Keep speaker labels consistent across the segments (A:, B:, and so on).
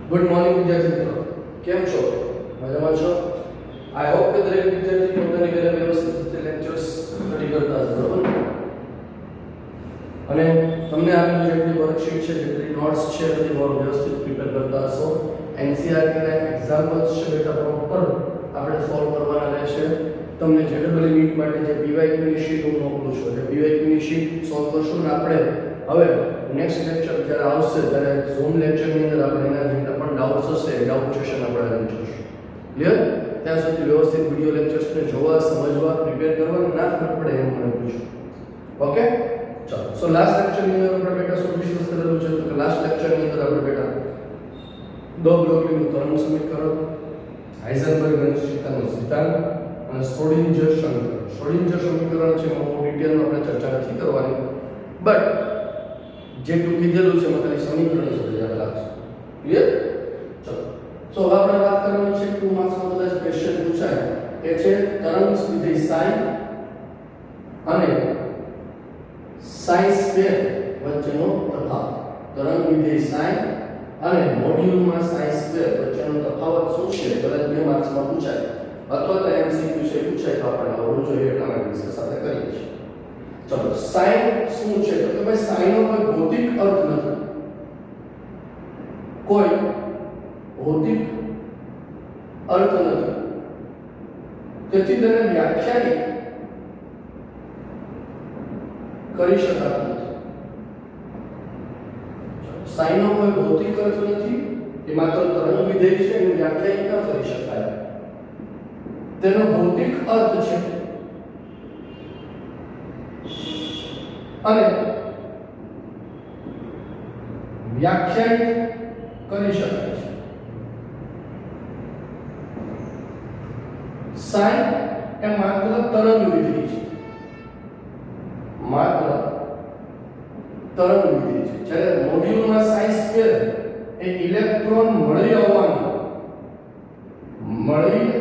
A: Good morning વિદ્યાર્થી મિત્રો, કેમ છો? મજામાં છો? આઈ હોપ કે દરેક વિદ્યાર્થી પોતાની ઘરે વ્યવસ્થિત રીતે લેક્ચર્સ સ્ટડી કરતા હશે, બરોબર? અને તમને આપેલી જેટલી વર્કશીટ છે, જેટલી નોટ્સ છે, બધી બહુ વ્યવસ્થિત પ્રિપેર કરતા હશો. એનસીઆરટી ના એક્ઝામ્પલ્સ છે બેટા પ્રોપર આપણે સોલ્વ કરવાના રહેશે. તમને જેડબલ નીટ માટે જે પીવાયક્યુ ની શીટ હું મોકલું છું, જે પીવાયક્યુ ની શીટ સોલ્વ કરશું ને આપણે હવે નેક્સ્ટ લેક્ચર જ્યારે આવશે ત્યારે ઝૂમ લેક્ચરની અંદર આપણે એના જેટલા પણ ડાઉટ્સ હશે ડાઉટ સેશન આપણે અરેન્જ કરશું. ક્લિયર? ત્યાં સુધી વ્યવસ્થિત વિડિયો લેક્ચર્સને જોવા, સમજવા, પ્રિપેર કરવા અને ના ખબર પડે એમ મને પૂછો. ઓકે? ચાલો. સો લાસ્ટ લેક્ચરની અંદર આપણે બેટા શું ડિસ્કસ કરેલું છે? તો લાસ્ટ લેક્ચરની અંદર આપણે બેટા દ બ્રોગલીનું તરંગ સમીકરણ, હાઇઝનબર્ગ અનિશ્ચિતતાનો સિદ્ધાંત અને શ્રોડિંજર સમીકરણ. શ્રોડિંજર સમીકરણ છે એમાં બહુ ડિટેલમાં આપણે ચર્ચા નથી કરવાની, બટ જેટલું કીધેલું છે એમાં ખાલી સમીકરણ જ યાદ રાખજો. ક્લિયર? ચલો. સો હવે આપણે વાત કરવાની છે 2 માર્ક્સમાં કદાચ ક્વેશ્ચન પૂછાય એ છે તરંગ વિધેય સાઈ અને સાઈ સ્ક્વેર વચ્ચેનો તફાવત. તરંગ વિધેય સાઈ અને મોડ્યુલમાં સાઈ સ્ક્વેર વચ્ચેનો તફાવત શું છે? કદાચ 2 માર્ક્સમાં પૂછાય અથવા તો એમસીક્યુ છે પૂછાય તો આપણે આવડવું જોઈએ એટલા માટે ડિસ્કસ સાથે કરીએ છીએ. ચલો, સાઈન શું છે? તો કે ભાઈ સાઈનનો કોઈ ભૌતિક અર્થ નથી. કોઈ ભૌતિક અર્થ નથી. તેથી તેને વ્યાખ્યાયિત કરી શકાતું નથી. સાઈનનો કોઈ ભૌતિક અર્થ નથી. એ માત્ર તરંગ વિધેય છે, એને વ્યાખ્યાયિત ન કરી શકાય. તેનો ભૌતિક અર્થ છે અને વ્યાખ્યાયિત કરી શકાય છે. સાઈન એ માત્ર તરંગ વિધેય છે. માત્ર તરંગ વિધેય છે. જ્યારે મોડ્યુલમાં સાઈ સ્ક્વેર એ ઇલેક્ટ્રોન મળી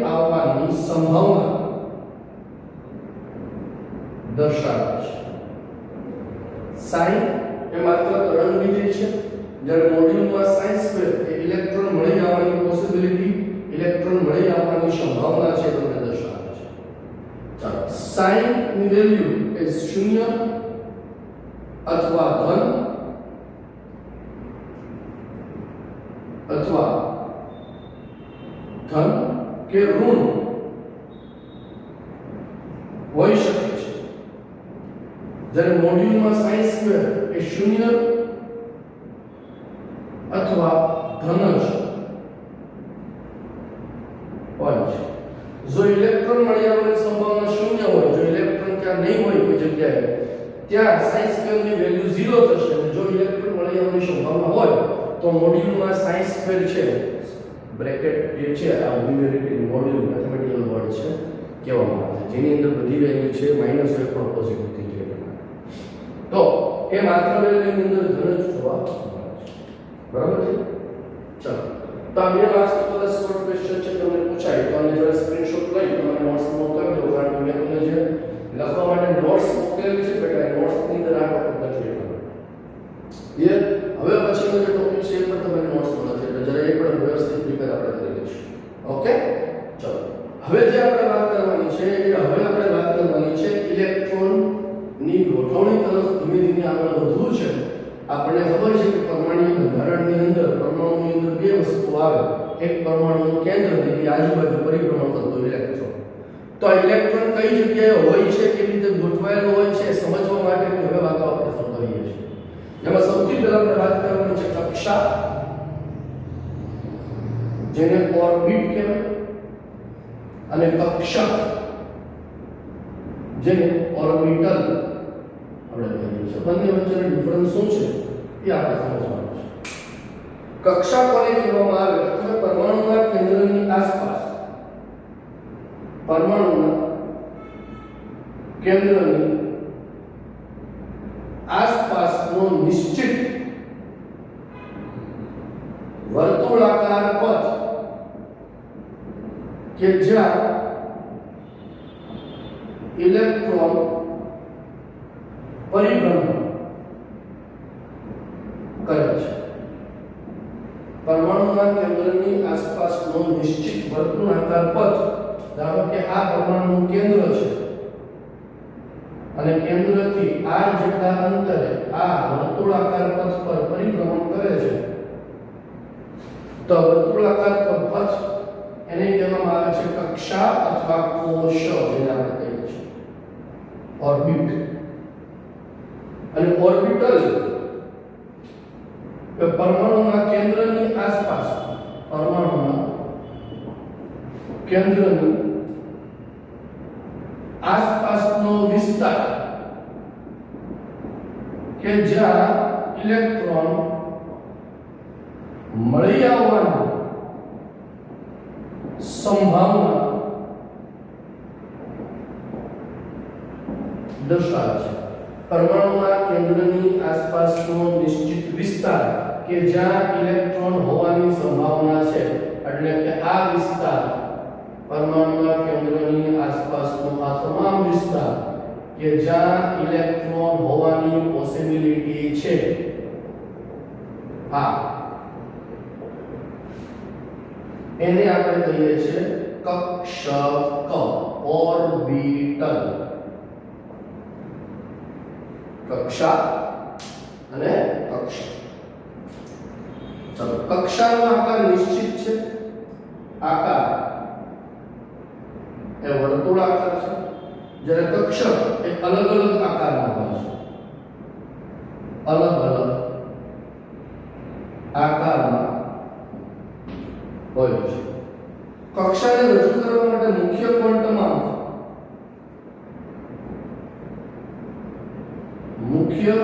A: આવવાની સંભાવના દર્શાવે છે. સાઈન એ માત્ર તરંગ વિધેય છે, જ્યારે મોડ્યુલમાં સાઈ સ્ક્વેર એ ઇલેક્ટ્રોન મળી આવવાની પોસિબિલિટી, ઇલેક્ટ્રોન મળી આવવાની સંભાવના છે તમને દર્શાવે છે. ચાલો, સાઈન ની વેલ્યુ એ 0 અથવા ધન અથવા ધન કે ઋણ હોઈ શકે છે. જ્યારે મોડ્યુલમાં સાઈ સ્ક્વેર એ 0 અથવા ધન જ હોય છે. જો ઇલેક્ટ્રોન મળી આવવાની સંભાવના 0 હોય, જો ઇલેક્ટ્રોન ત્યાં નહીં હોય કોઈ જગ્યાએ, ત્યાં સાઈ સ્ક્વેર ની વેલ્યુ 0 થશે. અને જો ઇલેક્ટ્રોન મળી આવવાની સંભાવના હોય તો મોડ્યુલમાં સાઈ સ્ક્વેર છે, બ્રેકેટ જે છે આ ન્યુમેરિકલ મોડ્યુલ મેથમેટિકલ વર્ડ છે કહેવામાં આવે છે, જેની અંદર બધી વેલ્યુ છે માઈનસ હોય પણ પોઝિટિવ થઈ જાય. તો એ માત્ર વેલ્યુની અંદર ધન જ જોવા મળે છે. બરાબર છે? ચાલો, તો આ 2 માર્ક્સનો કદાચ શોર્ટ ક્વેશ્ચન છે, તમને પૂછાય તો આને જરા સ્ક્રીનશોટ લઈ તમારે નોટ્સ મોકલી દો, કારણ કે મેં તમને જે લખવા માટે નોટ્સ મોકલેલી છે બેટા એ નોટ્સની અંદર આ ટોપિક નથી એટલો. ક્લિયર? હવે પછીનો જે ટોપિક છે એ પણ તમારી નોટ્સમાં નથી, એટલે જરા એ પણ વ્યવસ્થિત પ્રિપેર આપણે કરી લઈશું. ઓકે? ચલો, હવે જે આપણે વાત કરવાની છે ઇલેક્ટ્રોનની ગોઠવણી તરફ ધીમે ધીમે આગળ વધવું છે. આપણને ખબર છે કે પરમાણુ બંધારણની અંદર પરમાણુની અંદર 2 વસ્તુ આવે. એક પરમાણુનું કેન્દ્ર અને એની આજુબાજુ પરિભ્રમણ કરતો ઇલેક્ટ્રોન. તો આ ઇલેક્ટ્રોન કઈ જગ્યાએ હોય છે, કેવી રીતે ગોઠવાયેલો હોય છે સમજવા માટેની હવે વાતો આપણે કરીએ છીએ. એમાં સૌથી પહેલા આપણે વાત કરવાની છે કક્ષા, જેને ઓર્બિટ કહેવાય, અને કક્ષા જેને ઓર્બિટલ આપણે કહીએ છીએ. બંને વચ્ચેનો ડિફરન્સ શું છે એ આપણે સમજવાનું છે. કક્ષા કોને કહેવામાં આવે? તો પરમાણુના કેન્દ્રની આસપાસ, પરમાણુના કેન્દ્રની આસપાસનો નિશ્ચિત વર્તુળાકાર પથ કે જ્યાં ઇલેક્ટ્રોન પરિભ્રમણ કરે છે. પરમાણુના કેન્દ્રની આસપાસનો નિશ્ચિત વર્તુળાકાર પથ, ધારો કે આ પરમાણુનું કેન્દ્ર છે અને કેન્દ્રથી r જેટલા અંતરે આ વર્તુળાકાર પથ પર પરિભ્રમણ કરે છે, તો વર્તુળાકાર પથ એને કહેવામાં આવે છે કક્ષા અથવા કોષ, જેને આપણે કહીએ છીએ ઓર્બિટ. અને ઓર્બિટલ કે પરમાણુના કેન્દ્રની આસપાસ, પરમાણુના કેન્દ્રની આસપાસનો વિસ્તાર કે જ્યાં ઇલેક્ટ્રોન મળી આવવાની સંભાવના દર્શાવે છે. પરમાણુના કેન્દ્રની આસપાસનો નિશ્ચિત વિસ્તાર કે જ્યાં ઇલેક્ટ્રોન હોવાની સંભાવના છે, એટલે કે આ વિસ્તાર, પરમાણુના કેન્દ્રની આસપાસનો આ તમામ વિસ્તાર કે જ્યાં ઇલેક્ટ્રોન હોવાની પોસિબિલિટી છે, એને આપણે કહીએ છીએ કક્ષક, ઓર્બિટલ. કક્ષા અને કક્ષક. ચલો, કક્ષાનો આકાર નિશ્ચિત છે, આકાર એ વર્તુળાકાર છે, જ્યારે કક્ષક એ અલગ અલગ આકારના હોય છે, અલગ અલગ આકારમાં હોય છે. કક્ષાને રજૂ કરવા માટે મુખ્ય ક્વોન્ટમ અંક, મુખ્ય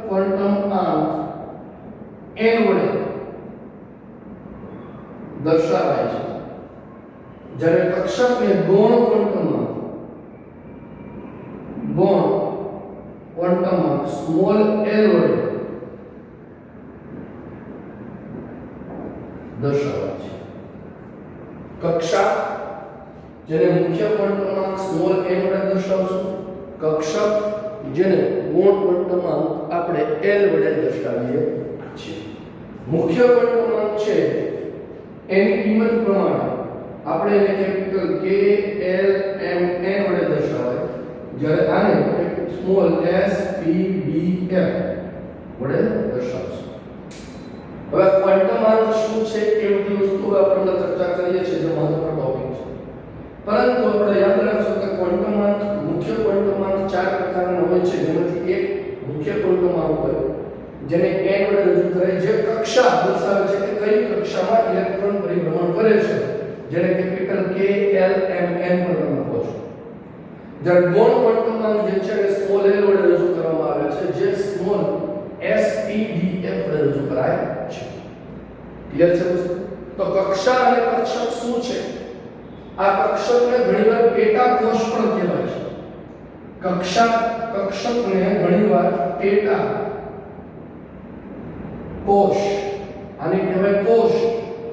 A: ક્વોન્ટમ અંક n વડે દર્શાવાય છે, જ્યારે કક્ષકને ગૌણ ક્વોન્ટમ અંક, ગૌણ ક્વોન્ટમ અંક સ્મોલ l વડે દર્શાવાય છે. કક્ષા જેને મુખ્ય ક્વોન્ટમ અંક સ્મોલ n વડે દર્શાવશું, કક્ષક જેને ગૌણ ક્વોન્ટમ અંક આપણે l વડે દર્શાવીએ છીએ. મુખ્ય ક્વોન્ટમ અંક છે એની કિંમત પ્રમાણે આપણે એને capital K L M N વડે દર્શાવાય, જ્યારે આને small s p d f વડે દર્શાવશું. હવે ક્વોન્ટમ અંક શું છે એ બધી વસ્તુઓ આપણે ચર્ચા કરીએ છીએ, જે મહત્વનો ટોપિક છે. પરંતુ આપણે યાદ રાખશું કે ક્વોન્ટમ અંક, મુખ્ય ક્વોન્ટમ અંક 4 પ્રકારના હોય છે, જેમાંથી એક મુખ્ય ક્વોન્ટમ અંક હોય જેને n વડે રજૂ કરે, જે કક્ષા દર્શાવે છે કે કઈ કક્ષામાં ઇલેક્ટ્રોન પરિભ્રમણ કરે છે, જેને capital K L M N પર લખો છો. જ્યારે ગૌણ ક્વોન્ટમ અંક જે છે એ સ્મોલ l વડે રજૂ કરવામાં આવે છે, જે small s p d f વડે રજૂ કરાય છે. ક્લિયર છે દોસ્તો? તો કક્ષા અને કક્ષક શું છે? આ કક્ષકને ઘણીવાર પેટા કોષ પણ કહેવાય છે. કક્ષકને ઘણીવાર પેટા કોષ, આને કહેવાય કોષ,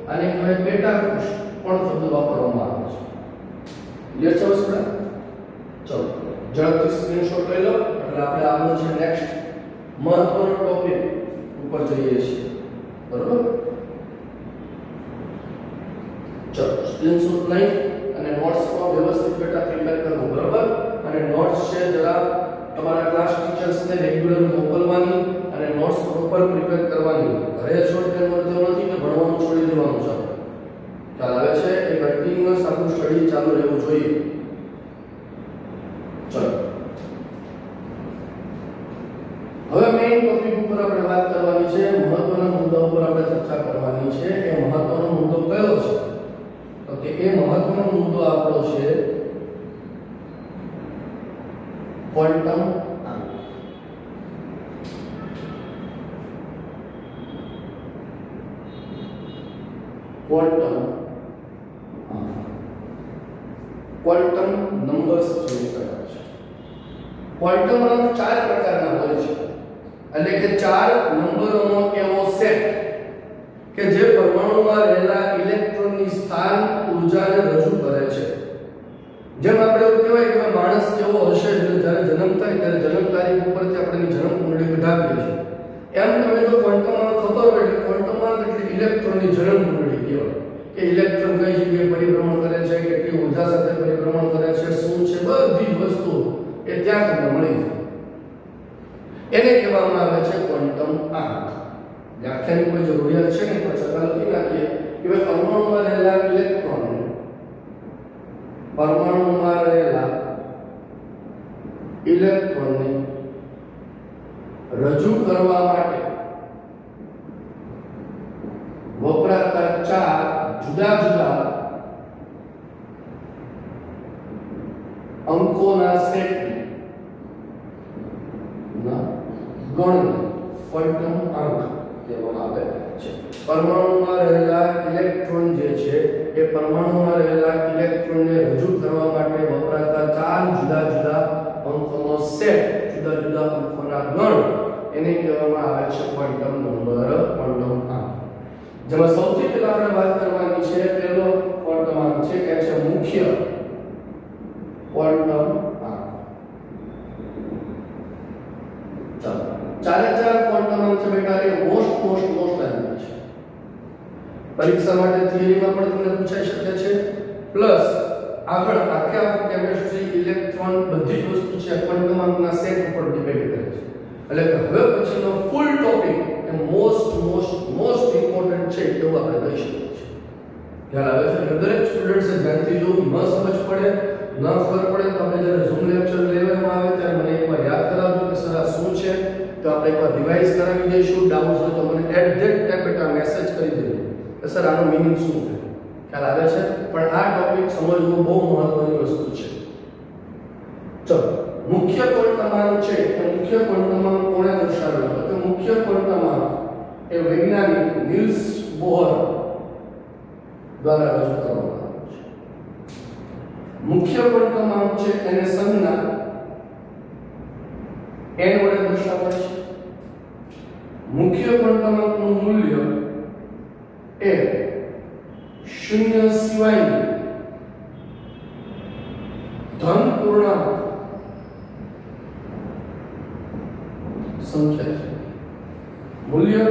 A: આને કહેવાય પેટા કોષ પણ શબ્દ વાપરવામાં આવે છે. ક્લિયર છે દોસ્તો? ચલો ઝડપથી સ્ક્રીનશોટ લઈ લો, એટલે આપણે આગળ છે નેક્સ્ટ મહત્વનો ટોપિક ઉપર જઈએ છીએ. બરોબર? ચલો સ્ક્રીનશોટ લઈ અને નોટ્સમાં વ્યવસ્થિત બેટા પ્રિપેર કરવું. બરોબર? અને નોટ્સ છે જરા તમારા ક્લાસ ટીચર્સને રેગ્યુલર મોકલવાની અને નોટ્સ પ્રોપર પ્રિપેર કરવાની. ઘરે છોડ તેનો મતલબ નથી કે ભણવાનું છોડી દેવાનું છે. ખ્યાલ આવે છે? એ કન્ટિન્યુઅસ આપણું સ્ટડી ચાલુ રહેવું જોઈએ. ચલો હવે મેઇન ટોપિક ઉપર આપણે વાત કરવાની છે, મહત્વના મુદ્દા ઉપર આપણે ચર્ચા કરવાની છે. એ મહત્વનો મુદ્દો કયો છે? તો કે એ મહત્વનો મુદ્દો આપણો છે ક્વોન્ટમ અંક. ક્વોન્ટમ ક્વોન્ટમ નંબર્સ જોઈ શકાય છે. ક્વોન્ટમ અંક 4 પ્રકારના હોય છે, એટલે કે 4 નંબરોનો એવો સેટ કે જે પરમાણુમાં રહેલા ઇલેક્ટ્રોનની સ્થાન ઊર્જાને રજૂ કરે છે. જેમ આપણે એવું કહેવાય કે માણસ કેવો હશે, એટલે જ્યારે જન્મ થાય ત્યારે જન્મ તારીખ ઉપરથી આપણે જન્મ કુંડળી કઢાવીએ છીએ. એમ તમે જો ક્વોન્ટમ અંક ખબર હોય, એટલે ક્વોન્ટમ અંક એટલે ઇલેક્ટ્રોનની જનન કુંડળી કહેવાય કે ઇલેક્ટ્રોન કઈ જગ્યાએ પરિભ્રમણ કરે છે, કેટલી ઊર્જા સાથે પરિભ્રમણ કરે છે, શું છે, બધી જ વસ્તુ એ ત્યાં તમને મળી જાય. એને કહેવામાં આવે છે ક્વોન્ટમ આંક. વ્યાખ્યાની કોઈ જરૂરિયાત છે નહીં, પણ છતાં લખી નાખીએ કે ભાઈ પરમાણુમાં રહેલા ઇલેક્ટ્રોનને રજૂ કરવા માટે વપરાતા 4 જુદા જુદા અંકોના સેટને ગણને ક્વોન્ટમ આંક કહેવામાં આવે છે. પરમાણુમાં રહેલા ઇલેક્ટ્રોન જે છે એ પરમાણુમાં રહેલા ઇલેક્ટ્રોનને રજૂ કરવા માટે વપરાતા 4 જુદા જુદા અંકોનો સેટ, જુદા જુદા અંકોના ગણ, એને કહેવામાં આવે છે ક્વોન્ટમ નંબર, ક્વોન્ટમ આંક. જેમાં સૌથી પહેલા આપણે વાત કરવાની છે પહેલો ક્વોન્ટમ આંક છે કે છે મુખ્ય ક્વોન્ટમ આંક. ચાલો, ચારે ચાર ક્વોન્ટમ આંક છે બેટા એ મોસ્ટ લાઈન છે. પરીક્ષા માટે થિયરીમાં પણ તમને પૂછાઈ શકે છે, પ્લસ આગળ આખે કેમિસ્ટ્રી, ઇલેક્ટ્રોન, બધી જ વસ્તુ છે ક્વોન્ટમ આંકના સેટ ઉપર ડિપેન્ડ કરે છે. એટલે કે હવે પછીનો ફૂલ ટોપિક એ મોસ્ટ ઇમ્પોર્ટન્ટ છે એવું આપણે કહી શકીએ છીએ. ખ્યાલ આવે છે? દરેક સ્ટુડન્ટ્સે ધ્યાનથી જોવું, ન સમજ પડે, ન ખબર પડે તો આપણે જ્યારે ઝૂમ લેક્ચર લેવામાં આવે ત્યારે મને એકવાર યાદ કરાવજો કે સર આ શું છે, તો આપણે એકવાર રિવાઇઝ કરાવી દઈશું. ડાઉટ હોય તો મને એટ ધેટ ટાઈમ બેટા મેસેજ કરી દેજો કે સર આનો મીનિંગ શું છે. ખ્યાલ આવે છે? પણ આ ટોપિક સમજવું બહુ મહત્વની વસ્તુ છે. ચલો, મુખ્ય ક્વોન્ટમ આંક છે એ મુખ્ય ક્વોન્ટમ આંક કોણે દર્શાવ્યો હતો? તો મુખ્ય ક્વોન્ટમ આંક એ વૈજ્ઞાનિક નિલ્સ બોહર દ્વારા રજૂ કરવામાં આવ્યો છે. મુખ્ય ક્વોન્ટમ આંક છે એને સંજ્ઞા n વડે દર્શાવાય છે. મુખ્ય ક્વોન્ટમ આંકનું મૂલ્ય એ શૂન્ય સિવાયની ધન પૂર્ણાંક સંખ્યા છે. મૂલ્ય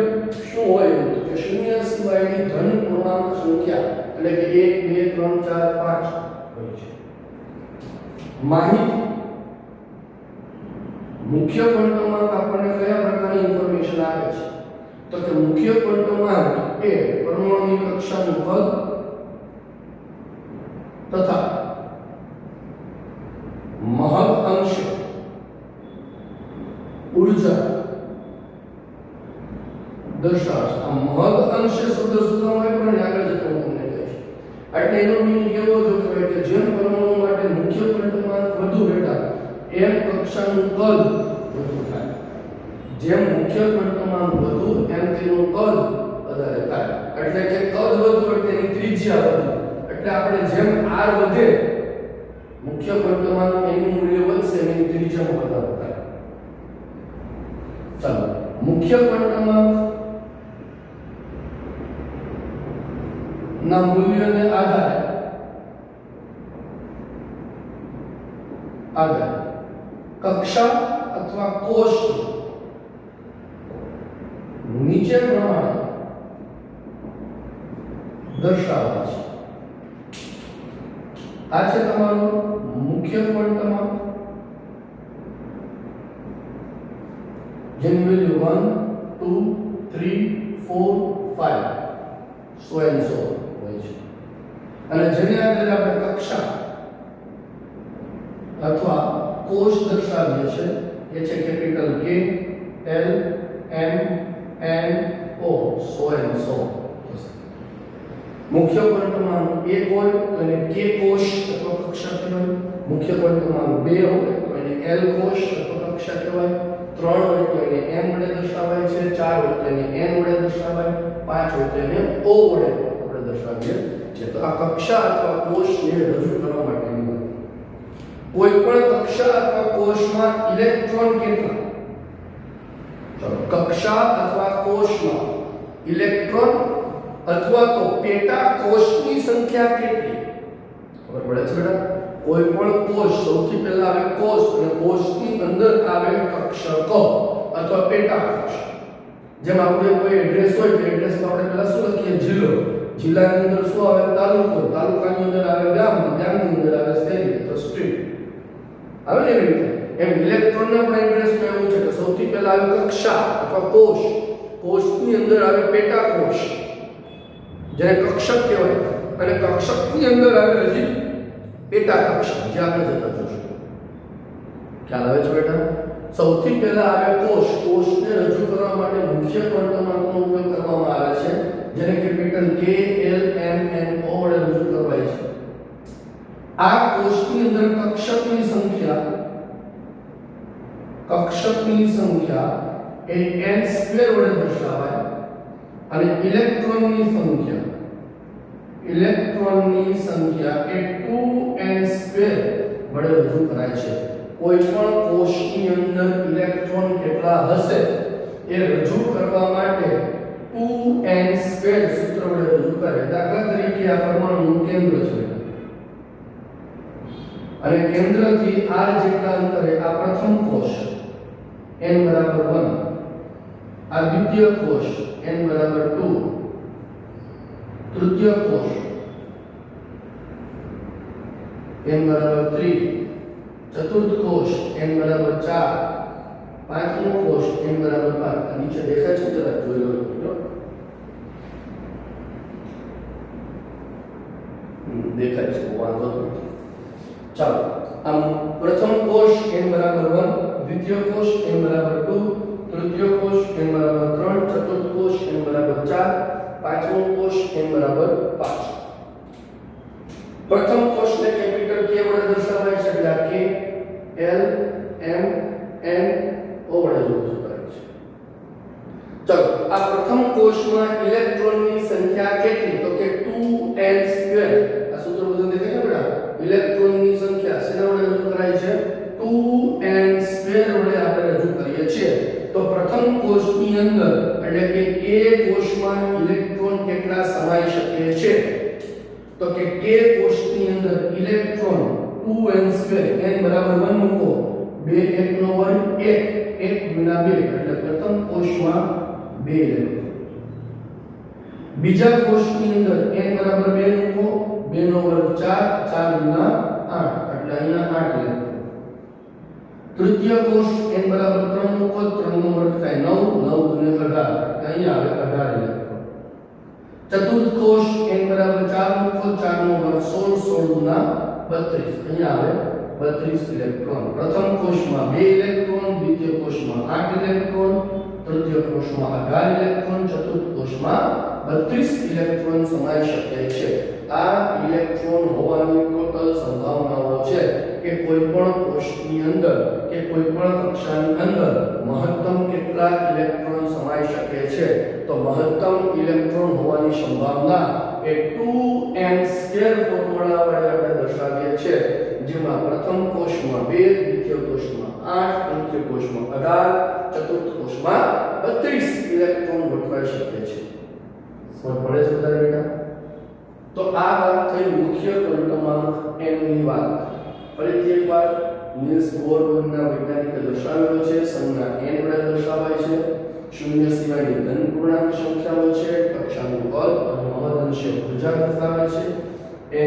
A: શું હોય તો કે શૂન્ય સિવાયની ધન પૂર્ણાંક સંખ્યા, એટલે કે 1 2 3 4 5 હોય છે. માહિતી મુખ્ય ક્વોન્ટમ આંક આપણને કયા પ્રકારની ઇન્ફોર્મેશન આપે છે? તો કે મુખ્ય ક્વોન્ટમ આંક એ પરમાણુની કક્ષાનું કદ તથા મહદ અંશ ઊર્જા દર્શાવે. આ મહદ અંશ શબ્દ સૂત્રમાં પણ આગળ જતા હું તમને કહીશ. એટલે એનો મીનિંગ એવો થયો કે જેમ પરમાણુ માટે મુખ્ય ક્વોન્ટમ આંક વધુ બેટા એમ કક્ષાનું કદ વધુ થાય. જેમ મુખ્ય ક્વોન્ટમ આંક વધુ એમ તેનું કદ વધારે થાય. એટલે કે કદ વધુ એટલે તેની ત્રિજ્યા વધુ. એટલે આપણે જેમ r વધે મુખ્ય ક્વોન્ટમ આંક એનું મૂલ્ય વધશે, એની ત્રિજ્યામાં વધારો થાય. ચાલો, મુખ્ય ક્વોન્ટમ આંક ના મૂલ્યને આધારે કક્ષા અથવા કોષ નીચે પ્રમાણે દર્શાવાય છે. આ છે તમારો મુખ્ય ક્વોન્ટમ આંક, જેની વેલ્યુ 1 2 3 4 5 સો એન્ડ સો હોય છે. અને જેને આધારે આપણે કક્ષા અથવા કોષ દર્શાવીએ છે એ છે capital K L M N O so and so. મુખ્ય ક્વોન્ટમ આંક 1 હોય તો એને K કોષ અથવા કક્ષા કહેવાય. મુખ્ય ક્વોન્ટમ આંક 2 હોય તો એને L કોષ અથવા કક્ષા કહેવાય. 3 હોય તો એને M વડે દર્શાવાય છે. 4 હોય તો એને N વડે દર્શાવાય. 5 હોય તો એને O વડે આપણે દર્શાવીએ છીએ. તો આ કક્ષા અથવા કોષને રજૂ કરવા માટેની વાત. કોઈ પણ કક્ષા અથવા કોષમાં ઇલેક્ટ્રોન કેટલા? ચલો, કક્ષા અથવા કોષમાં ઇલેક્ટ્રોન અથવા તો પેટા કોષની સંખ્યા કેટલી? ખબર પડે છે બેટા? કોઈ પણ કોષ, સૌથી પહેલા આવે કોષ અને કોષની અંદર આવે કક્ષકો અથવા પેટા કોષ. જેમ આપણે કોઈ એડ્રેસ હોય તો એડ્રેસમાં આપણે પહેલા શું લખીએ? જિલ્લો. જિલ્લાની અંદર શું આવે? તાલુકો. તાલુકાની અંદર આવે ગામ. ગામની અંદર આવે શહેર, તો સ્ટ્રીટ. આવે ને એવી રીતે. એમ ઇલેક્ટ્રોનના પણ એડ્રેસમાં એવું છે કે સૌથી પહેલા આવે કક્ષા અથવા કોષ. કોષની અંદર આવે પેટા કોષ, જેને કક્ષક કહેવાય, અને કક્ષકની અંદર આવે હજી પેટા કક્ષક, જે આપણે જતા જોશું. ખ્યાલ આવે છે બેટા? સૌથી પહેલા આવે કોષ. કોષને રજૂ કરવા માટે મુખ્ય ક્વોન્ટમ આંકનો ઉપયોગ કરવામાં આવે છે, જેને capital K L M N O વડે રજૂ કરવાય છે. આ કોષની અંદર કક્ષકની સંખ્યા એ n સ્ક્વેર વડે દર્શાવાય, અને ઇલેક્ટ્રોનની સંખ્યા એ 2n સ્ક્વેર વડે રજૂ કરાય છે. કોઈ પણ કોષની અંદર ઇલેક્ટ્રોન કેટલા હશે એ રજૂ કરવા માટે 2n સ્ક્વેર સૂત્ર વડે રજૂ કરે. દાખલા તરીકે આ પરમાણુનું કેન્દ્ર છે, અને કેન્દ્રથી r જેટલા અંતરે આ પ્રથમ કોષ n બરાબર 1, આ દ્વિતીય કોષ n બરાબર 2, તૃતીય કોષ n બરાબર 3, ચતુર્થ કોષ n બરાબર 4, પાંચમો કોષ n બરાબર 5. નીચે દેખાય છે, જરા જોઈ લો. દેખાય છે, વાંધો નથી. ચાલો, આમ પ્રથમ કોષ n બરાબર 1, દ્વિતીય કોષ n બરાબર 2, તૃતીય કોષ n બરાબર 3, ચતુર્થ કોષ n બરાબર 4, પાંચમો કોષ n બરાબર 5. પ્રથમ કોષને કેપિટલ K વડે દર્શાવાય છે, એટલે આ K L M N O વડે રજૂ કરાય છે. ચાલો, આ પ્રથમ કોષમાં ઇલેક્ટ્રોનની સંખ્યા કેટલી? તો કે 2n સ્ક્વેર. આ સૂત્ર બધું દેખાય છે બેટા? ઇલેક્ટ્રોનની સંખ્યા શેના વડે રજૂ કરાય છે? 2n સ્ક્વેર વડે આપણે રજૂ કરીએ છીએ. તો પ્રથમ કોષની અંદર, એટલે કે K કોષમાં ઇલેક્ટ્રોન કેટલા સમાઈ શકે છે? તો કે K કોષની અંદર ઇલેક્ટ્રોન 2n સ્ક્વેર, n બરાબર 1 મૂકો, 2 1 નો વર્ગ 1, 1 ગુણ્યા 2, એટલે પ્રથમ કોષમાં 2 ઇલેક્ટ્રોન. બીજા કોષની અંદર n બરાબર 2 મૂકો, 2 નો વર્ગ 4, 4 ગુણ્યા 8, એટલે અહીંયા 8 ઇલેક્ટ્રોન. તૃતીય કોષ n બરાબર 3 મૂકો, 3 નો વર્ગ થાય 9, 9 ગુણ્યા 18, અહીંયા આવે 18 ઇલેક્ટ્રોન. ચતુર્થ કોષ n બરાબર 4 મૂકો, 4 નો વર્ગ 16, 16 ગુણ્યા 32, અહીંયા આવે 32 ઇલેક્ટ્રોન. પ્રથમ કોષમાં 2 ઇલેક્ટ્રોન, દ્વિતીય કોષમાં 8 ઇલેક્ટ્રોન, તૃતીય કોષમાં 18 ઇલેક્ટ્રોન, ચતુર્થ કોષમાં 32 ઇલેક્ટ્રોન સમાઈ શકે છે. આ ઇલેક્ટ્રોન હોવાની ટોટલ સંભાવનાઓ છે કે કોઈ પણ કોષની અંદર કે કોઈ પણ કક્ષાની અંદર મહત્તમ કેટલા ઇલેક્ટ્રોન સમાઈ શકે છે. તો મહત્તમ ઇલેક્ટ્રોન હોવાની સંભાવના એ 2n સ્ક્વેર ફોર્મ્યુલા વડે આપણે દર્શાવીએ છીએ, જેમાં પ્રથમ કોષમાં 2, દ્વિતીય કોષમાં 8, તૃતીય કોષમાં 18, ચતુર્થ કોષમાં 32 ઇલેક્ટ્રોન ગોઠવાઈ શકે છે. સમજ પડે છે બધા બેટા? તો આ વાત થઈ મુખ્ય ક્વોન્ટમ n ની વાત. ફરીથી એકવાર નીલ્સ બોર નામના વૈજ્ઞાનિકે દર્શાવેલો છે. સંજ્ઞા n વડે દર્શાવાય છે. શૂન્ય સિવાયની ધન પૂર્ણાંક સંખ્યાઓ છે. કક્ષાનું કદ અને મહદઅંશે ઉર્જા દર્શાવે છે.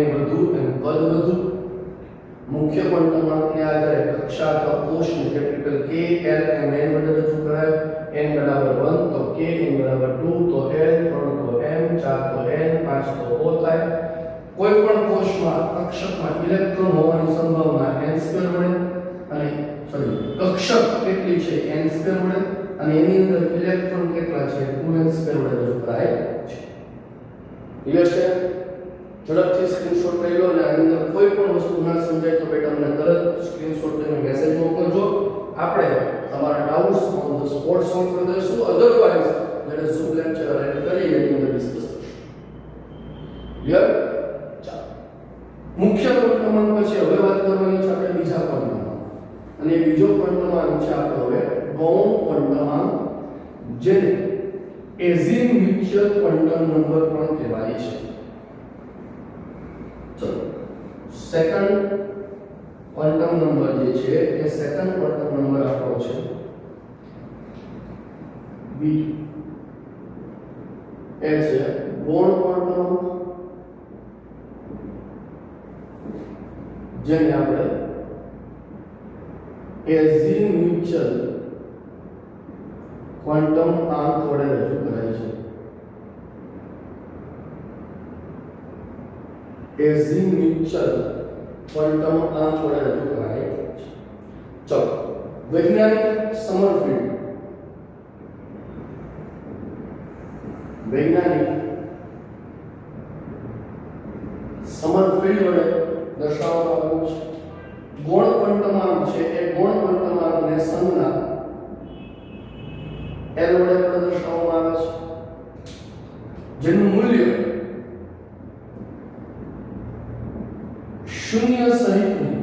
A: n વધુ n કદ વધુ. મુખ્ય ક્વોન્ટમ આંકને આધારે કક્ષા અથવા કોષને capital K L M N વડે રજૂ કરાય. n બરાબર 1 તો K, n બરાબર 2 તો L, 3 તો M, 4 તો N, 5 તો O થાય. કોઈ પણ કોષમાં કક્ષકમાં ઇલેક્ટ્રોન હોવાની સંભાવના n સ્ક્વેર વડે, અને કક્ષક કેટલી છે? n સ્ક્વેર વડે, અને એની અંદર ઇલેક્ટ્રોન કેટલા છે? 2n સ્ક્વેર વડે રજૂ કરાય છે. ક્લિયર છે? ઝડપથી સ્ક્રીનશોટ લઈ લો, અને આની અંદર કોઈ પણ વસ્તુ ના સમજાય તો બેટા અમને તરત સ્ક્રીનશોટ લઈને મેસેજ મોકલજો. આપણે તમારા doubts on the spot solve કરી દઈશું. અધરવાઇઝ જ્યારે ઝૂમ લેક્ચર અરેન્જ કરી એની અંદર ડિસ્કસ કરીશું. ક્લિયર? ચાલો, મુખ્ય ક્વોન્ટમ પછી હવે વાત કરવાની છે આપણે બીજા ક્વોન્ટમ, અને બીજો ક્વોન્ટમ છે આપણો હવે ગૌણ ક્વોન્ટમ, જેને એઝિમ્યુથિયલ ક્વોન્ટમ નંબર પણ કહેવાય છે. ચલો, સેકન્ડ ક્વોન્ટમ નંબર જે છે એ સેકન્ડ ક્વોન્ટમ નંબર આપણો છે B2. એ છે ગૌણ ક્વોન્ટમ જેને આપણે એઝીમ્યુચ્યુઅલ ક્વોન્ટમ આંક વડે રજૂ કરાય છે. એઝીમ્યુચ્યુઅલ ક્વોન્ટમ આંક વડે રજૂ કરાય છે. ચલો વૈજ્ઞાનિક સમરફિલ્ડ વડે દર્શાવવામાં આવ્યું છે. ગૌણ ક્વોન્ટમ આંક છે એ ગૌણ ક્વોન્ટમ આંકને સંજ્ઞા L વડે પણ દર્શાવવામાં આવે છે, જેનું મૂલ્ય શૂન્ય સહિતની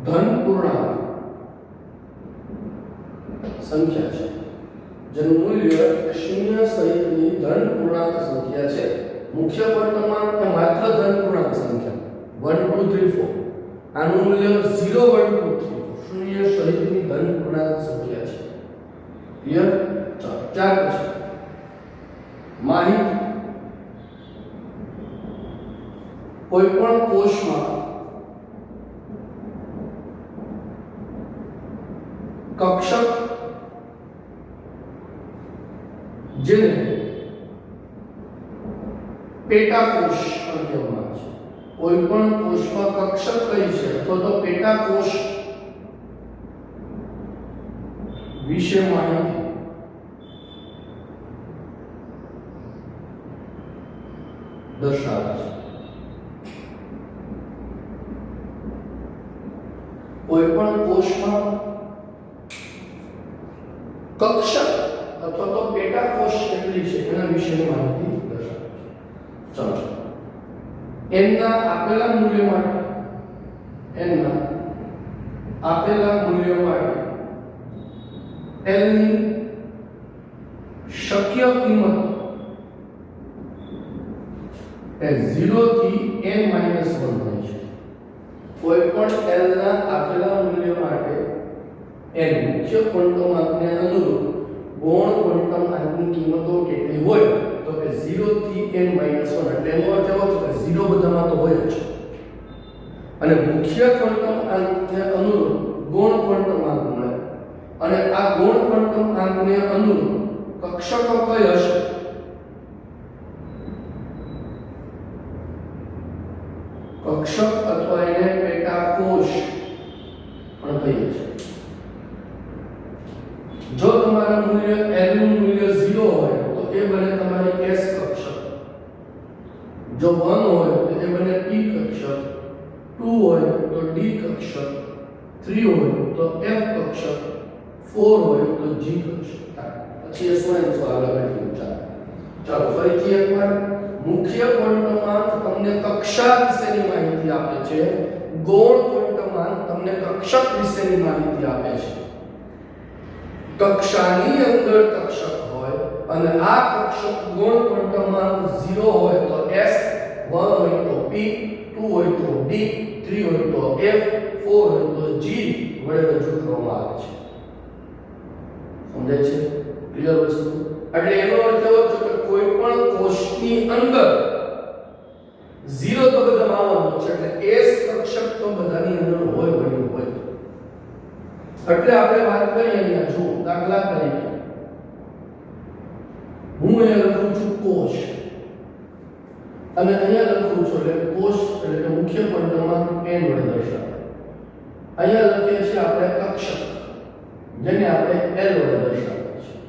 A: ધન પૂર્ણાંક સંખ્યા છે. જેનું મૂલ્ય શૂન્ય સહિતની ધન પૂર્ણાંક સંખ્યા છે. મુખ્ય ક્વોન્ટમ આંક એ માત્ર ધન પૂર્ણાંક સંખ્યા 1 2 3 4. આનું મૂલ્ય 0 1 2 3 શૂન્ય સહિતની ધન પૂર્ણાંક સંખ્યા છે. ક્લિયર? ચાલો ત્યાર પછી માહિતી કોઈ પણ કોષમાં કક્ષક જેને પેટાકોષ કહેવામાં આવે છે. કોઈ પણ કોષમાં કક્ષક કઈ છે અથવા તો પેટાકોષ વિશે માહિતી દર્શાવે છે. કોઈ પણ કોષમાં કક્ષક અથવા તો પેટાકોષ કેટલી છે એના વિશેની માહિતી દર્શાવે છે. ચલો n ના આપેલા મૂલ્ય માટે L ની શક્ય કિંમત એ 0 થી n - 1 હોય છે. કોઈ પણ L ના આપેલા મૂલ્ય માટે n મુખ્ય ક્વોન્ટમ આંકને અનુરૂપ ગૌણ ક્વોન્ટમ આંકની કિંમતો કેટલી હોય તો કે 0 થી n - 1 એટલે એનો અર્થ એવો છે કે 0 બધામાં તો હોય જ અને મુખ્ય ક્વોન્ટમ આંકને અનુરૂપ ગૌણ ક્વોન્ટમ આંક મળે અને આ ગૌણ ક્વોન્ટમ આંકને અનુરૂપ કક્ષકો કઈ હશે કક્ષક અથવા એને પેટાકોષ પણ કહીએ છીએ. જો તમારા મૂલ્ય L નું મૂલ્ય 0 હોય તો એ બને તમારી S કક્ષક, જો 1 હોય તો એ બને P કક્ષક, 2 હોય તો D કક્ષક, 3 હોય તો F કક્ષક, 4 હોય તો G કક્ષક થાય. પછી એ શું આગળ વધ્યું. ચાલો ફરીથી એકવાર મુખ્ય ક્વોન્ટમ આંક તમને કક્ષા વિશેની માહિતી આપે છે, ગૌણ ક્વોન્ટમ આંક તમને કક્ષક વિશેની માહિતી આપે છે. કક્ષાની અંદર કક્ષક હોય અને આ કક્ષક ગૌણ ક્વોન્ટમ આંક 0 હોય તો S, 1 હોય તો P, 2 હોય તો D, 3 હોય તો F, 4 હોય તો G વડે રજૂ કરવામાં આવે છે. સમજાય છે? ક્લિયર વસ્તુ? એટલે એનો અર્થ એવો છે કે કોઈ પણ કોષની અંદર 0 તો બધામાં આવવાનું છે એટલે S કક્ષક તો બધાની અંદર હોય. એટલે આપણે વાત કરીએ અહીંયા જો દાખલા તરીકે હું અહીંયા લખું છું કોષ અને અહીંયા લખું છું એટલે કોષ એટલે કે મુખ્ય ક્વોન્ટમ આંક n વડે દર્શાવે. અહીંયા લખીએ છીએ આપણે કક્ષક જેને આપણે L વડે દર્શાવીએ છીએ.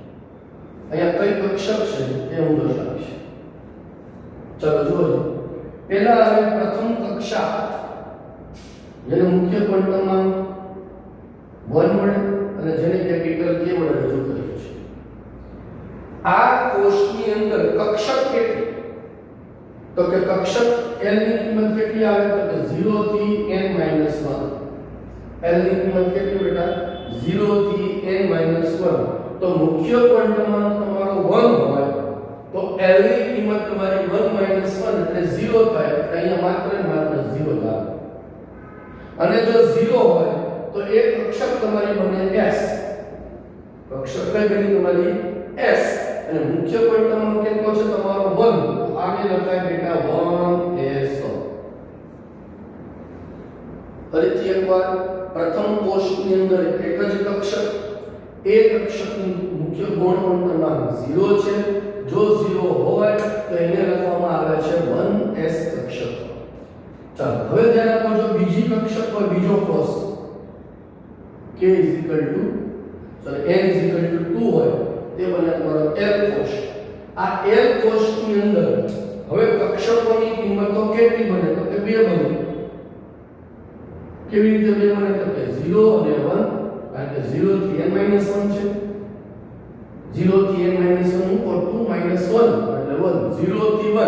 A: અહીંયા કઈ કક્ષક છે તે હું દર્શાવીશ. ચાલો જોજો. પહેલા આવે પ્રથમ કક્ષા જેને મુખ્ય ક્વોન્ટમ આંક 1 વડે અને જેને કેપિટલ K વડે રજૂ કરીએ છીએ. આ કોષની અંદર કક્ષક કેટલી તો કે કક્ષક L ની કિંમત કેટલી આવે તો કે 0 થી n - 1. L ની કિંમત કેટલી બેટા 0 થી n - 1. તો મુખ્ય ક્વોન્ટમ આંક તમારો 1 હોય તો L ની કિંમત તમારી 1 - 1 એટલે 0 થાય. એટલે અહીંયા માત્ર 0 જ આવે. અને જો 0 હોય તો એક કક્ષક તમારી બને S. કક્ષક કઈ બની તમારી s અને મુખ્ય પોઈન્ટ તમારો કેટલો છે તમારો 1 તો આને લખાય બેટા 1s ફરીથી એકવાર પ્રથમ કોષ્ટકની અંદર એક જ કક્ષક એ કક્ષકની મુખ્ય ગૌણ ક્રમાંક 0 છે જો 0 હોય તો એને લખવામાં આવે છે 1s કક્ષક ચાલો હવે ધ્યાન આપો જો બીજી કક્ષક હોય બીજો કોષ k n 2 હોય તે બને તમારો l કોષ આ l કોષની અંદર હવે કક્ષકોની કિંમતો કેટલી બને તો કે 2 બને કેવી રીતે 2 બને તો કે 0 અને 1 કારણ કે 0 થી n - 1 છે 0 થી n - 1 ઉપર 2 - 1 એટલે 1 0 થી 1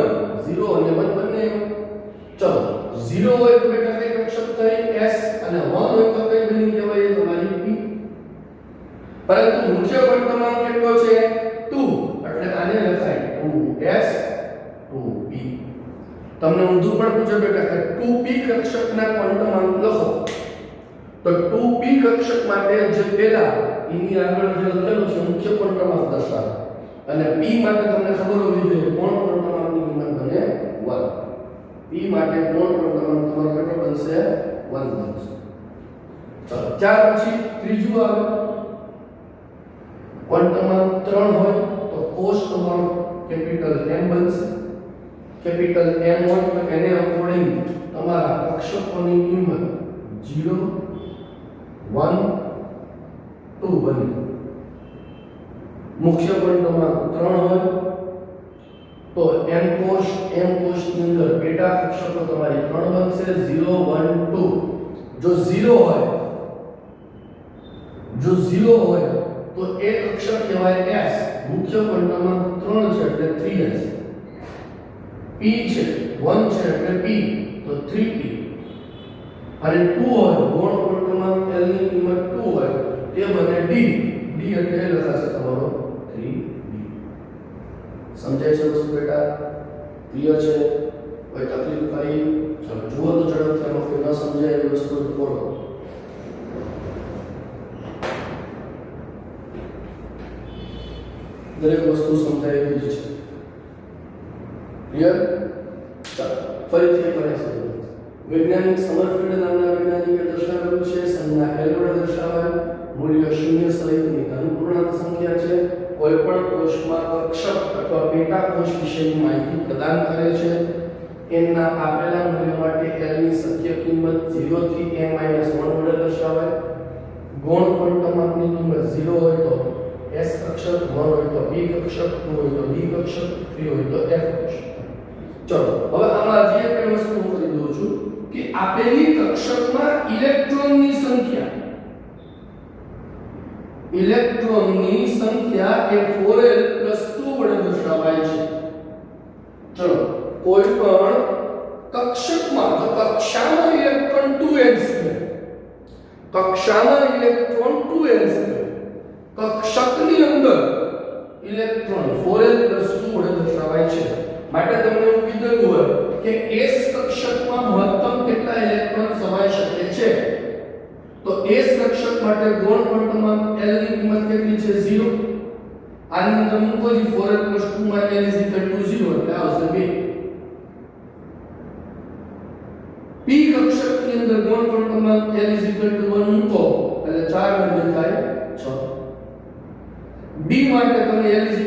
A: 0 અને 1 બંને ચલો 0 હોય તો બેટા કઈ કક્ષક થઈ s અને 1 હોય તો કઈ બની કહેવાય તમારી p પરંતુ મુખ્ય ક્રમાંક કેટલો છે 2 એટલે આને લખાય 2s 2p તમને ઊંધું પણ પૂછે બેટા કે 2p કક્ષકના ક્રમાંક લખો તો 2p કક્ષક માટે જે પહેલા એની આગળ જે લખેલું છે મુખ્ય ક્રમાંક દર્શાવે અને p માટે તમને ખબર હોવી જોઈએ કોણ ક્રમાંકની કિંમત બને 1 p માટે કોણ ક્રમાંક તમારો કેટલો બનશે 1 બનશે ચાલો ત્યાર પછી ત્રીજું આવે ક્રમાંક 3 હોય તો કોષ તમારો કેપિટલ M બનશે કેપિટલ M હોય તો એને અકોર્ડિંગ તમારા કક્ષકોની કિંમત 0 1 2 બને મુખ્ય ક્રમાંક 3 હોય તો M કોષની અંદર પેટા કક્ષકો તમારી 3 બનશે 0 1 2 જો 0 હોય તો એક અક્ષર કહેવાય s મુખ્ય ક્રમાંક 3 છે એટલે 3s p છે 1 છે એટલે p તો 3p અને 2 હોય ગૌણ ક્રમાંક l ની કિંમત 2 હોય તે બને d એટલે લખાશે તમારો 3b સમજાય છે વસ્તુ બેટા ક્લિયર છે કોઈ તકલીફ ખરી ચાલો જુઓ તો ઝડપથી આમાં કોઈ ન સમજાય એ વસ્તુ બોલો દરેક વસ્તુ સમજાય એવી જ છે ક્લિયર ચાલો ફરીથી એકવાર સમજો વૈજ્ઞાનિક સમરફિલ્ડ નામના વૈજ્ઞાનિકે દર્શાવેલું છે સંજ્ઞા l વડે દર્શાવાય મૂલ્ય 0 સહિતની ધનપૂર્ણાંક સંખ્યા છે કોઈ પણ કોષમાં કક્ષક અથવા પેટા કોષ વિશેની માહિતી પ્રદાન કરે છે એના આપેલા મૂલ્ય માટે l ની શક્ય કિંમત 0 થી n - 1 વડે દર્શાવાય ગૌણ ક્રમાંકની કિંમત 0 હોય તો s કક્ષક 1 હોય તો p કક્ષક 2 હોય તો d કક્ષક 3 હોય તો f કક્ષક ચલો હવે આમાં જે કઈ વસ્તુ કરી દઉં છું કે આપેલી કક્ષકમાં ઇલેક્ટ્રોનની સંખ્યા એ 4l + 2 વડે દર્શાવાય છે ચલો કોઈ પણ કક્ષકમાં જો કક્ષામાં ઇલેક્ટ્રોન 2s છે કક્ષામાં ઇલેક્ટ્રોન 2s છે કક્ષકની અંદર ઇલેક્ટ્રોન 4l + 2 વડે દર્શાવાય છે માટે તમને એવું કીધું હોય કે s કક્ષકમાં મહત્તમ કેટલા ઇલેક્ટ્રોન સમાઈ શકે છે તો s કક્ષક માટે ગૌણ ક્રમાંક l ની કિંમત કેટલી છે 0 આની અંદર મૂકો જી 4l + 2 માં l = 0 એટલે આવશે 2 p કક્ષકની અંદર ગૌણ ક્રમાંક l = 1 મૂકો એટલે 4 બને થાય 6 b માટે તમે l = 2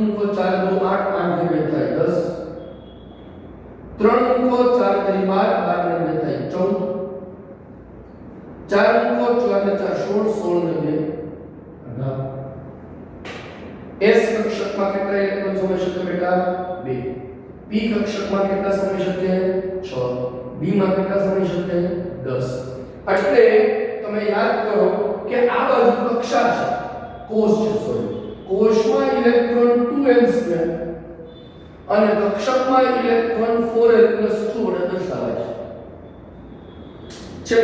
A: મૂકો 4 2 8 8 ને થાય 10 3 મૂકો 4 3 12 12 ને થાય 14 4 મૂકો 4 ને 4 16 16 ને 18 s કક્ષકમાં કેટલા ઇલેક્ટ્રોન સમાઈ શકે બેટા 2 p કક્ષકમાં કેટલા સમાઈ શકે 6 b માં કેટલા સમાઈ શકે 10 એટલે તમે યાદ કરો કે આ બાજુ કક્ષા છે કોષ છે સોરી કોષમાં ઇલેક્ટ્રોન 2n2 અને કક્ષકમાં ઇલેક્ટ્રોન 4l + 2 વડે દર્શાવાય છે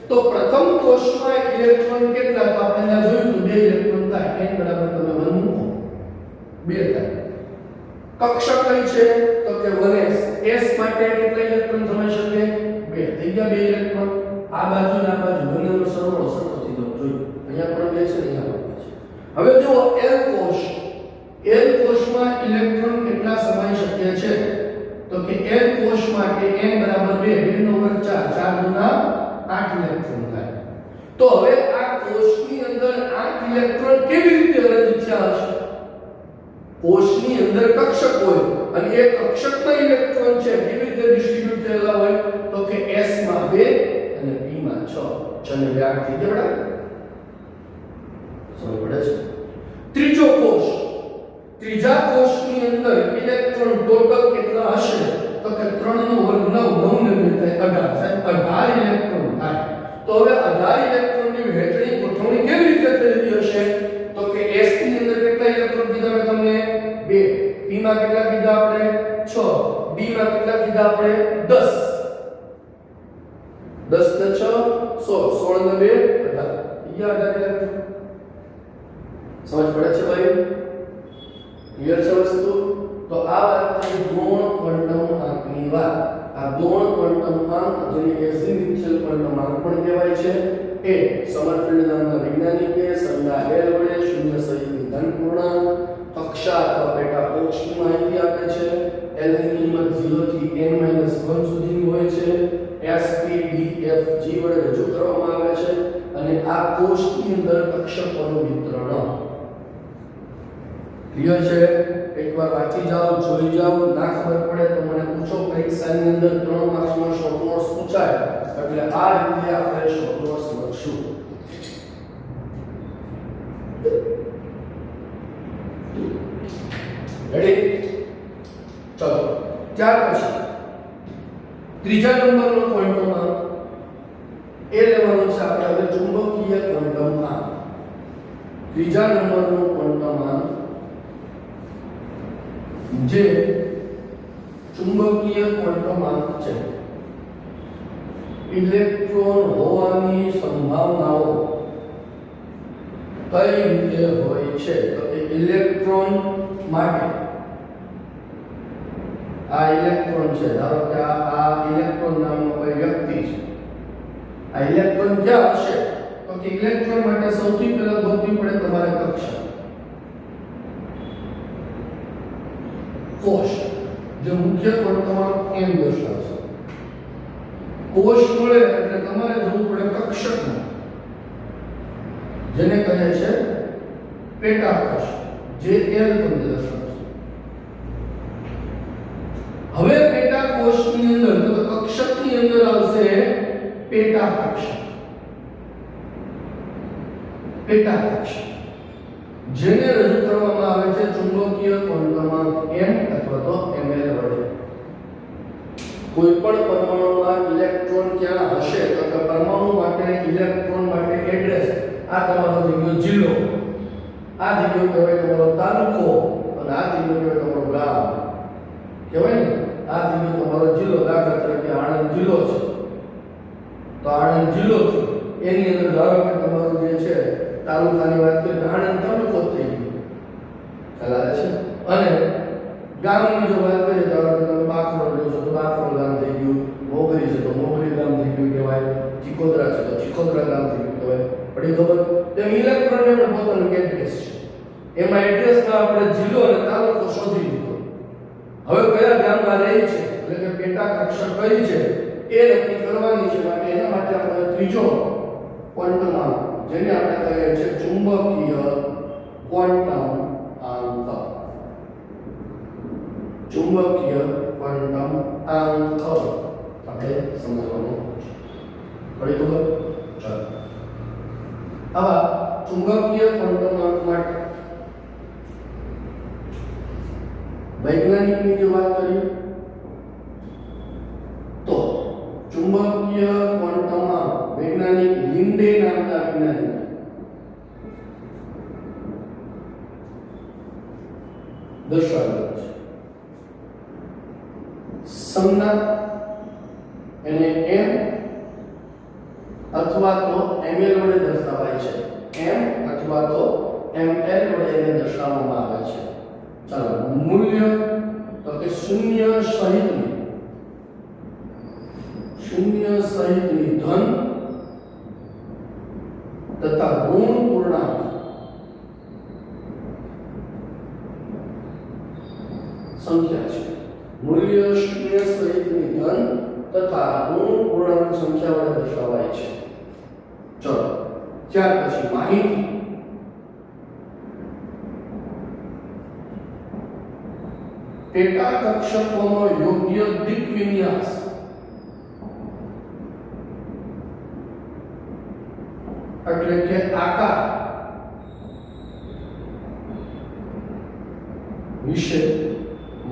A: તો પ્રથમ કોષમાં ઇલેક્ટ્રોન કેટલા તો આપણે જોયું તો 2 ઇલેક્ટ્રોન થાય n બરાબર તમે 1 મૂકો 2 થાય કક્ષક કઈ છે તો કે 1s s માટે કેટલા ઇલેક્ટ્રોન સમાઈ શકે 2 થઈ ગયા 2 ઇલેક્ટ્રોન આ બાજુ બંનેનો સરવાળો સરખો થઈ જવો જોઈએ અહીંયા પણ 2 છે અહીંયા પણ 2 છે L કોષ, L કોષમાં ઇલેક્ટ્રોન કેટલા સમાઈ શક્ય છે? તો કે L કોષ માટે n બરાબર 2, 2 નો વર્ગ 4, 4 ગુણા 8 ઇલેક્ટ્રોન થાય. તો હવે આ કોષની અંદર 8 ઇલેક્ટ્રોન કેવી રીતે અરેન્જ થયા હશે? કોષની અંદર કક્ષક હોય અને એ કક્ષકમાં ઇલેક્ટ્રોન છે કેવી રીતે ડિસ્ટ્રીબ્યુટ થયેલા હોય? તો કે s માં 2 અને p માં 6, 6 ને 2 8 થઈ ગયા. સમજ પડે છે? ત્રીજો કોષ, ત્રીજા કોષની અંદર ઇલેક્ટ્રોન ટોટલ કેટલા હશે? તો કે 3 નો વર્ગ 9, 9 ને 2 થાય 18, સાહેબ 18 ઇલેક્ટ્રોન થાય. તો હવે 18 ઇલેક્ટ્રોનની વહેંચણી ગોઠવણી કેવી રીતે થયેલી હશે? તો કે s ની અંદર કેટલા ઇલેક્ટ્રોન કીધા મેં તમને? 2, p માં કેટલા કીધા આપણે? 6, b માં કેટલા કીધા આપણે? 10. 10 ને 6 16, 16 ને 2 18. યાદ આવે? સમજ પડે છે ભાઈ? ક્લિયર છે વસ્તુ? તો આ વાત થઈ ગૌણ ક્વોન્ટમ આંકની વાત. આ ગૌણ ક્વોન્ટમ આંક જેને એઝિમ્યુથલ ક્વોન્ટમ આંક પણ કહેવાય છે, એ સમરફિલ્ડ નામના વૈજ્ઞાનિકે સંજ્ઞા L વડે શૂન્ય સહિતની ધન પૂર્ણાંક, કક્ષા અથવા પેટા કોષની માહિતી આપે છે. L ની કિંમત 0 થી n-1 સુધીની હોય છે. S P D F G વડે રજૂ કરવામાં આવે છે અને આ કોષની અંદર કક્ષકોનું વિતરણ. ક્લિયર છે? એકવાર વાંચી જાઓ, જોઈ જાઓ, ના ખબર પડે તો મને પૂછો. પરીક્ષાની અંદર 3 માર્ક્સમાં શોર્ટ નોટ્સ પૂછાય એટલે આ રીતે આપણે શોર્ટ નોટ્સ લખશું. રેડી? ચલો ત્યાર પછી ત્રીજા નંબરનો ક્વોન્ટમ આંક એ લેવાનો છે આપણે હવે ચુંબકીય ક્વોન્ટમ આંક. ત્રીજા નંબરનો ક્વોન્ટમ આંક જે ચુંબકીય ક્વોન્ટમ આંક છે, ઇલેક્ટ્રોન હોવાની સંભાવનાઓ કઈ રીતે હોય છે? તો કે ઇલેક્ટ્રોન માટે આ ઇલેક્ટ્રોન છે, ધારો કે આ ઇલેક્ટ્રોન નામનો કોઈ વ્યક્તિ છે. આ ઇલેક્ટ્રોન ક્યાં હશે? તો કે ઇલેક્ટ્રોન માટે સૌથી પહેલા ગોતવી પડે તમારે કક્ષા. કોષ જે મુખ્ય ક્વોન્ટમ એમ દર્શાવશે. કોષ મળે એટલે તમારે જવું પડે કક્ષકમાં, જેને કહે છે પેટા કોષ, જે L તમને દર્શાવશે. હવે પેટા કોષની અંદર તો કક્ષકની અંદર આવશે પેટા કક્ષક. પેટા કક્ષક જેને રજૂ કરવામાં આવે છે ચુંબકીય ક્વોન્ટમ m અથવા તો ml વડે. કોઈ પણ પરમાણુમાં ઇલેક્ટ્રોન ક્યાં હશે? તો કે પરમાણુ માટે ઇલેક્ટ્રોન માટે એડ્રેસ આ તમારો થઈ ગયો જિલ્લો, આ જગ્યાએ કહેવાય તમારો તાલુકો અને આ જગ્યાએ કહેવાય તમારો ગામ. કહેવાય ને આ જગ્યાએ તમારો જિલ્લો. દાખલા તરીકે આણંદ જિલ્લો છે તો આણંદ જિલ્લો છે, એની અંદર ધારો કે તમારું જે છે તાલુકાની વાત કરીએ આણંદ તાલુકો થઈ ગયો. ખ્યાલ આવે છે? અને ગામની જો વાત કરીએ તો તમે બાકરોલ લો છો તો બાકરોલ ગામ થઈ ગયું, મોગરી છે તો મોગરી ગામ થઈ ગયું કહેવાય, ચિકોદરા છે તો ચિકોદરા ગામ થઈ ગયું કહેવાય. પડી ખબર? તેમ ઇલેક્ટ્રોનને પણ પોતાનું એડ્રેસ છે. એમાં એડ્રેસમાં આપણે જિલ્લો અને તાલુકો શોધી લીધો. હવે કયા ગામમાં રહે છે એટલે કે પેટા કક્ષક કઈ છે એ નક્કી કરવાની છે. માટે એના માટે આપણે ત્રીજો ક્વોન્ટમ આંક જેને આપણે કહીએ છીએ ચુંબકીય ક્વોન્ટમ આંક. ચુંબકીય ક્વોન્ટમ આંક આપણે સમજવાનું પડી ખબર? ચાલો આવા ચુંબકીય ક્વોન્ટમ આંક માટે વૈજ્ઞાનિકની જો વાત કરીએ તો ચુંબકીય ક્વોન્ટમ આંક વૈજ્ઞાનિક લિન્ડે નામના વૈજ્ઞાનિક દર્શાવેલ છે. સંજ્ઞા એને m અથવા તો ml વડે દર્શાવાય છે. m અથવા તો ml વડે એને દર્શાવવામાં આવે છે. ચાલો મૂલ્ય તો કે શૂન્ય સહિતની ધન તથા ઋણ પૂર્ણાંક સંખ્યા છે. મૂલ્ય શૂન્ય સહિતની ધન તથા ઋણ પૂર્ણાંક સંખ્યા વડે દર્શાવાય છે. ચલો ત્યાર પછી માહિતી. પેટા કક્ષકોનો યોગ્ય દિક વિન્યાસ એટલે કે આકાર વિશે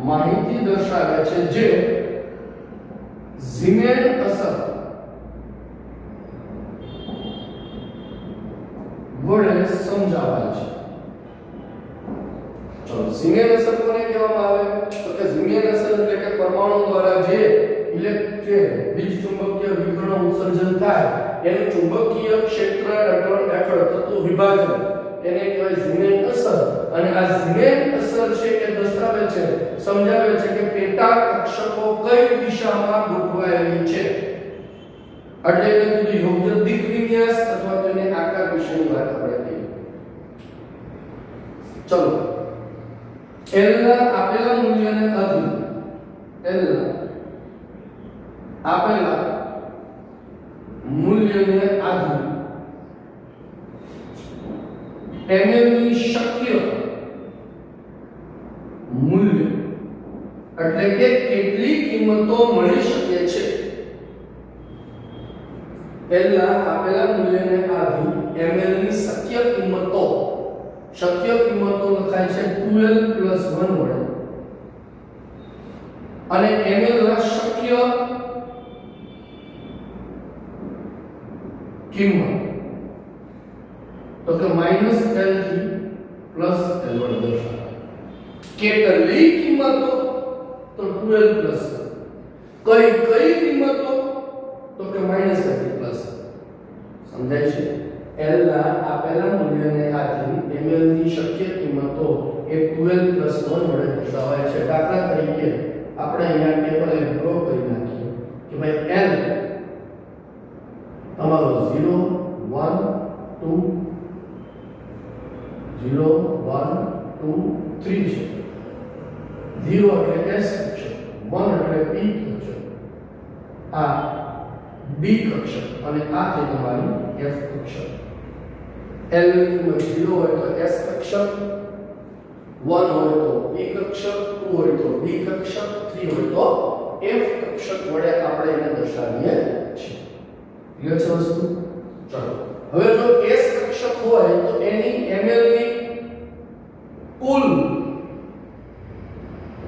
A: માહિતી દર્શાવે છે જે ઝીમેન અસર વડે સમજાવાય છે. ચલો ઝીમેન અસર કોને કહેવામાં આવે તો કે ઝીમેન અસર એટલે કે પરમાણુ દ્વારા જે વીજ ચુંબકીય વિકિરણ ઉત્સર્જન થાય એનું ચુંબકીય ક્ષેત્ર હેઠળ થતું વિભાજન એને કહેવાય ઝીમેન અસર. અને આ ઝીમેન અસર છે એ દર્શાવે છે સમજાવે છે કે પેટા કક્ષકો કઈ દિશામાં ગોઠવાયેલી છે. એટલે એને કીધું યોગ્ય દિક વિન્યાસ અથવા તેને આકાર વિશેની વાત આપણે કરી. ચલો L ના આપેલા મૂલ્યને આધીન L ના આપેલા મૂલ્યને આધીન ml ની શક્ય મૂલ્ય એટલે કે કેટલી કિંમતો મળી શકે છે. L ના આપેલા મૂલ્યને આધીન ml ની શક્ય કિંમતો લખાય છે 12 + 1 વડે અને ml ના શક્ય કિંમત તો કે -L થી +L વડે દર્શાવાય. કેટલી કિંમતો તો 12 + કઈ કિંમતો તો કે -L થી પ્લસ. સમજાય છે. L ના આપેલા મૂલ્યને આધીન ml ની શક્ય કિંમતો એ 12 + 1 વડે દર્શાવાય છે. દાખલા તરીકે આપણે અહીંયા ટેબલ ડ્રો કરી નાખીએ કે ભાઈ L તમારો 0 1 2 0 1 2 3 છે. 0 એટલે S કક્ષક, 1 એટલે P કક્ષક, આ D કક્ષક અને આ છે તમારી F કક્ષક. L ની કિંમત 0 હોય તો S કક્ષક, 1 હોય તો P કક્ષક, 2 હોય તો D કક્ષક, 3 હોય તો F કક્ષક વડે આપણે એને દર્શાવીએ છીએ. ક્લિયર છે વસ્તુ? ચાલો હવે જો S કક્ષક હોય તો એની ml ની કુલ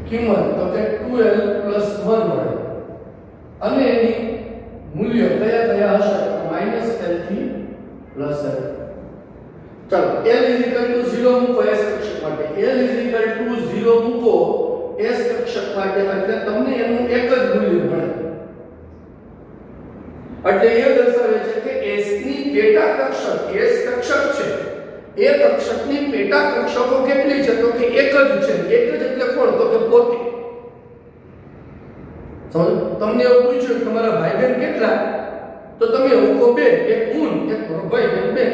A: કિંમત તો કે 2L + 1 મળે અને એની મૂલ્ય કયા હશે તો -L થી +L. ચાલો L = 0 મૂકો S કક્ષક માટે, L = 0 મૂકો S કક્ષક માટે એટલે તમને એનું એક જ મૂલ્ય મળે. એટલે એ દર્શાવે છે કે S ની પેટા કક્ષક, S કક્ષક છે એ કક્ષકની પેટા કક્ષકો કેટલી છે તો કે એક જ છે. એક જ એટલે કોણ તો કે પોતે. સમજો તમને એવું પૂછ્યું કે તમારા ભાઈ બહેન કેટલા તો તમે હુંકો બે, એક હું એક ભાઈ બહેન બે.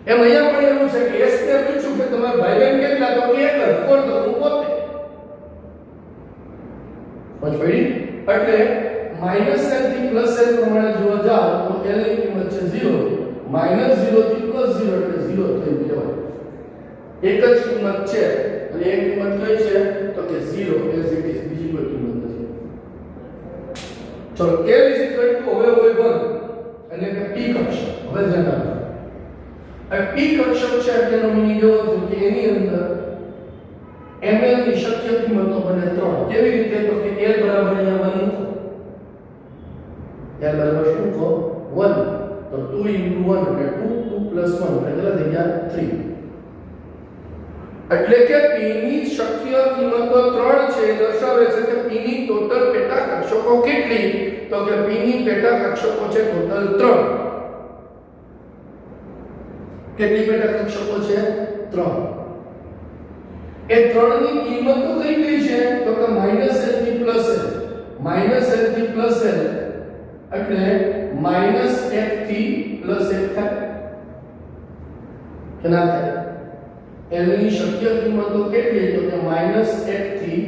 A: એમ અહીંયા પણ એવું છે કે S ને પૂછ્યું કે તમારા ભાઈ બહેન કેટલા તો કે એક જ કોણ તો હું પોતે. સમજ પડી? એટલે -L થી +L પ્રમાણે જોવા જાવ તો L ની કિંમત છે 0, -0 થી +0 એટલે 0 થઈ કહેવાય. એક જ કિંમત છે અને એક કિંમત કઈ છે તો કે 0 as it is, બીજી કોઈ કિંમત નથી. ચલો L હવે હોય 1 એટલે કે P કક્ષક. હવે ધ્યાન રાખો આ P કક્ષક છે એટલે એનો મીનિંગ એવો છે કે એની અંદર ml ની શક્ય કિંમતો બને 3. કેવી રીતે તો કે L બરાબર અહીંયા 1 મૂકો, L બરાબર શું મૂકો 1 તો 2 * 1 એટલે 2 2 + 1 એટલે થઈ ગયા 3. એટલે કે P ની શક્ય કિંમતો 3 છે. એ દર્શાવે છે કે P ની ટોટલ પેટા કક્ષકો કેટલી તો કે P ની પેટા કક્ષકો છે ટોટલ 3. કેટલી પેટા કક્ષકો છે 3. એ 3 ની કિંમતો કઈ કઈ છે તો કે -L થી +L, -L થી +L એટલે -1 થી +1 થાય કે ના થાય. L ની શક્ય કિંમતો કેટલી તો કે -1 થી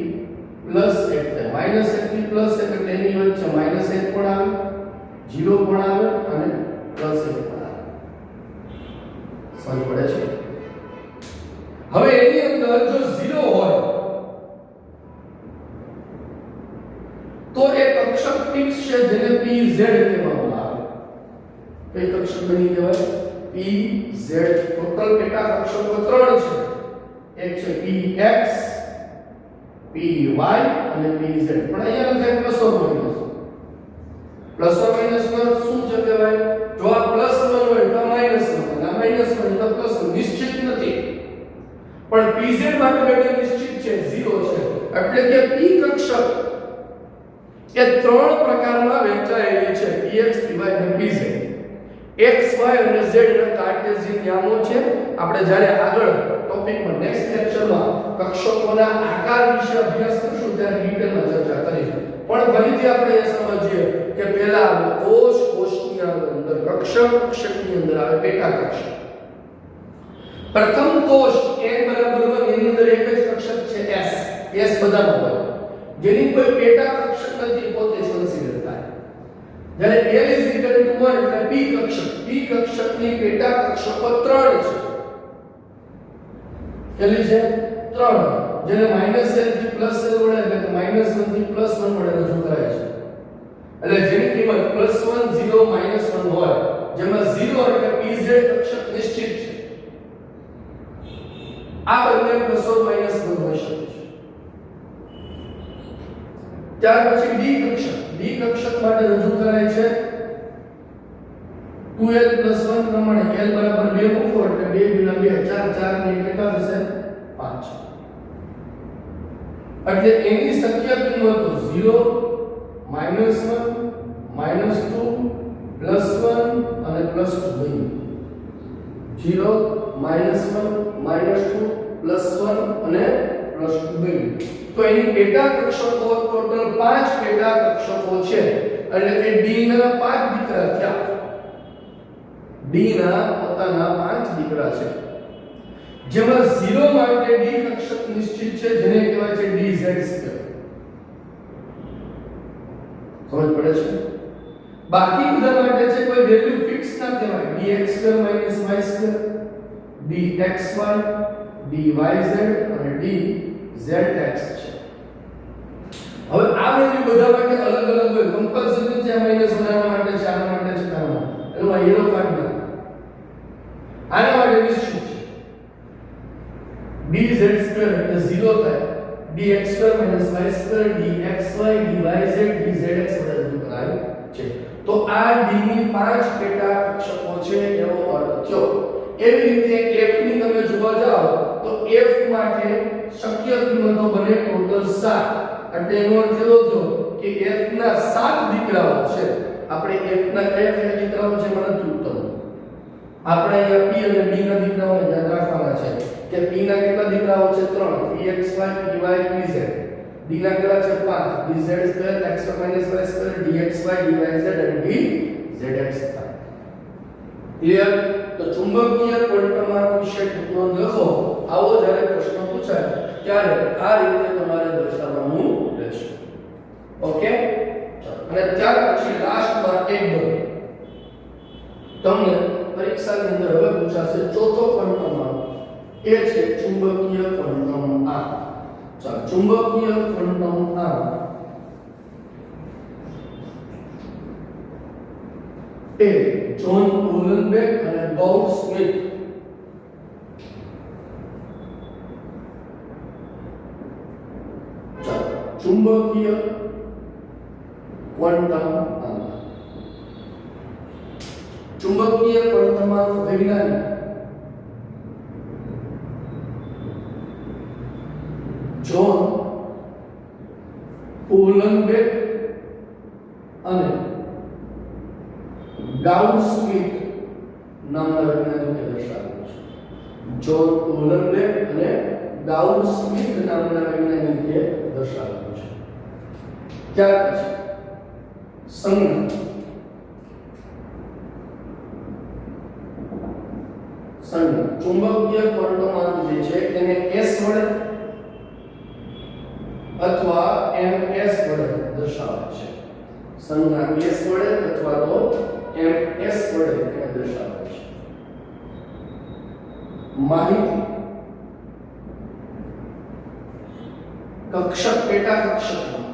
A: +1 થાય. -1 થી +1 એટલે એની વચ્ચે -1 પણ આવે, 0 પણ આવે અને +1 પણ આવે. સમજ પડે છે? હવે એની અંદર જો 0 હોય તો એક કક્ષક ફિક્સ છે જેને PZ કહેવામાં આવે. કઈ કક્ષક બની કહેવાય? PZ. ટોટલ પેટા કક્ષકો 3 છે. એક છે PX, PY અને PZ. પણ અહીંયા લખાય plus or minus. Plus or minus માં શું છે કહેવાય? જો આ +1 હોય તો -1 અને -1 હોય તો +1 નિશ્ચિત નથી. પણ PZ માટે બેટા નિશ્ચિત છે, 0 છે. એટલે કે P કક્ષક એ 3 પ્રકારમાં વહેંચાયેલી છે: PX, PY અને PZ. x, y અને z ના કાર્ટેશિયન યામો છે. આપણે જ્યારે આગળ ટોપિકમાં નેક્સ્ટ લેક્ચરમાં કક્ષકોના આકાર વિશે અભ્યાસ કરીશું ત્યારે ડિટેલમાં ચર્ચા કરીશું. પણ ફરીથી આપણે એ સમજીએ કે પહેલા કોષ, કોષની અંદર કક્ષક, કક્ષકની અંદર આવે પેટા કક્ષક. પ્રથમ કોષ n બરાબર 1 એની અંદર એક જ કક્ષક છે s બધામાં હોય. જેની કોઈ પેટા કક્ષક નથી પોતે જ કન્સિડર થાય. જ્યારે L = 1 એટલે P કક્ષકની પેટા કક્ષકો 3 છે. કેટલી છે? 3. જેને -L થી +L વડે એટલે કે -1 થી +1 વડે રજૂ કરાય છે. એટલે જેની કિંમત +1 0 -1 હોય, જેમાં 0 એટલે PZ કક્ષક નિશ્ચિત છે. આ બંને +- or -1 હોઈ શકે છે. ત્યાર પછી D કક્ષક માટે રજૂ કરાય છે 2L + 1 પ્રમાણે. L બરાબર 2 મૂકો એટલે 2 × 2 4 ને કેટલા થશે? 5. એટલે એની શક્ય કિંમતો 0 -1 -2 +1 અને +2 બની. 0 -1 -2 +1 અને +2 બની. તો એની પેટા કક્ષકો ટોટલ 5 પેટા કક્ષકો છે. એટલે કે D ના 5 દીકરા થયા. D ના પોતાના 5 દીકરા છે. જેમાં 0 માટે D કક્ષક નિશ્ચિત છે જેને કહેવાય છે DZ². સમજ પડે છે? બાકી બધા માટે છે કોઈ વેલ્યુ ફિક્સ ના કહેવાય. dx² - y², dxy, dyz અને dzx છે. હવે આ વેલ્યુ બધા માટે અલગ અલગ હોય. કમ્પલસરી છે -1 માટે છે, આના માટે છે, આના એનો હીરો કાર્ડ ના. આના માટે નિશ્ચિત છે. dz² એટલે 0 થાય. dx² - y² dxy dyz dzx વડે રજૂ કરાય છે. તો આ d ની 5 પેટા કક્ષકો છે એવો અર્થ થયો. એવી રીતે f ની તમે જોવા જાઓ તો f માટે શક્ય કિંમતો બને ટોટલ 7. એટલે એનો અર્થ એવો થયો કે f ના 7 દીકરાઓ છે. આપણે f ના કયા દીકરાઓ છે મને ઉત્તર. આપણે અહીંયા p અને d ના દીકરાઓને યાદ રાખવાના છે કે p ના કેટલા દીકરાઓ છે? 3. pxy py pz. d ના કેટલા છે? 5. dz² x² - y² dxy dyz અને dzx થાય. ક્લિયર? તો ચુંબકીય ક્વોન્ટમ વિશે ટૂંકમાં લખો. આવો જ્યારે પ્રશ્ન પૂછાય ત્યારે આ રીતે તમારે દર્શાવવાનું રહેશે. ઓકે? અને ત્યાર પછી લાસ્ટમાં એકદમ તમને પરીક્ષાની અંદર હવે પૂછાશે ચોથો ક્વોન્ટમ એ છે ચુંબકીય ક્વોન્ટમ આંક. ચાલો, ચુંબકીય ક્વોન્ટમ આંક એ જ્હોન ઉહલેનબેક અને ગૌડ સ્મિથ ચુંબકીય ક્વોન્ટમ આંક. ચુંબકીય ક્વોન્ટમ આંક વૈજ્ઞાનિક જ્હોન ઉહલેનબેક અને ગાઉડ સ્મિથ નામના વૈજ્ઞાનિકે દર્શાવ્યું છે. જ્હોન ઉહલેનબેક અને ગાઉડ સ્મિથ નામના વૈજ્ઞાનિકે દર્શાવ્યું છે. ત્યાર પછી સંજ્ઞા સંજ્ઞા ચુંબકીય ક્વોન્ટમ જે છે તેને s વડે અથવા ms વડે દર્શાવે છે સંજ્ઞા s વડે અથવા તો ms વડે તેને દર્શાવે છે માહિતી કક્ષક પેટા કક્ષકમાં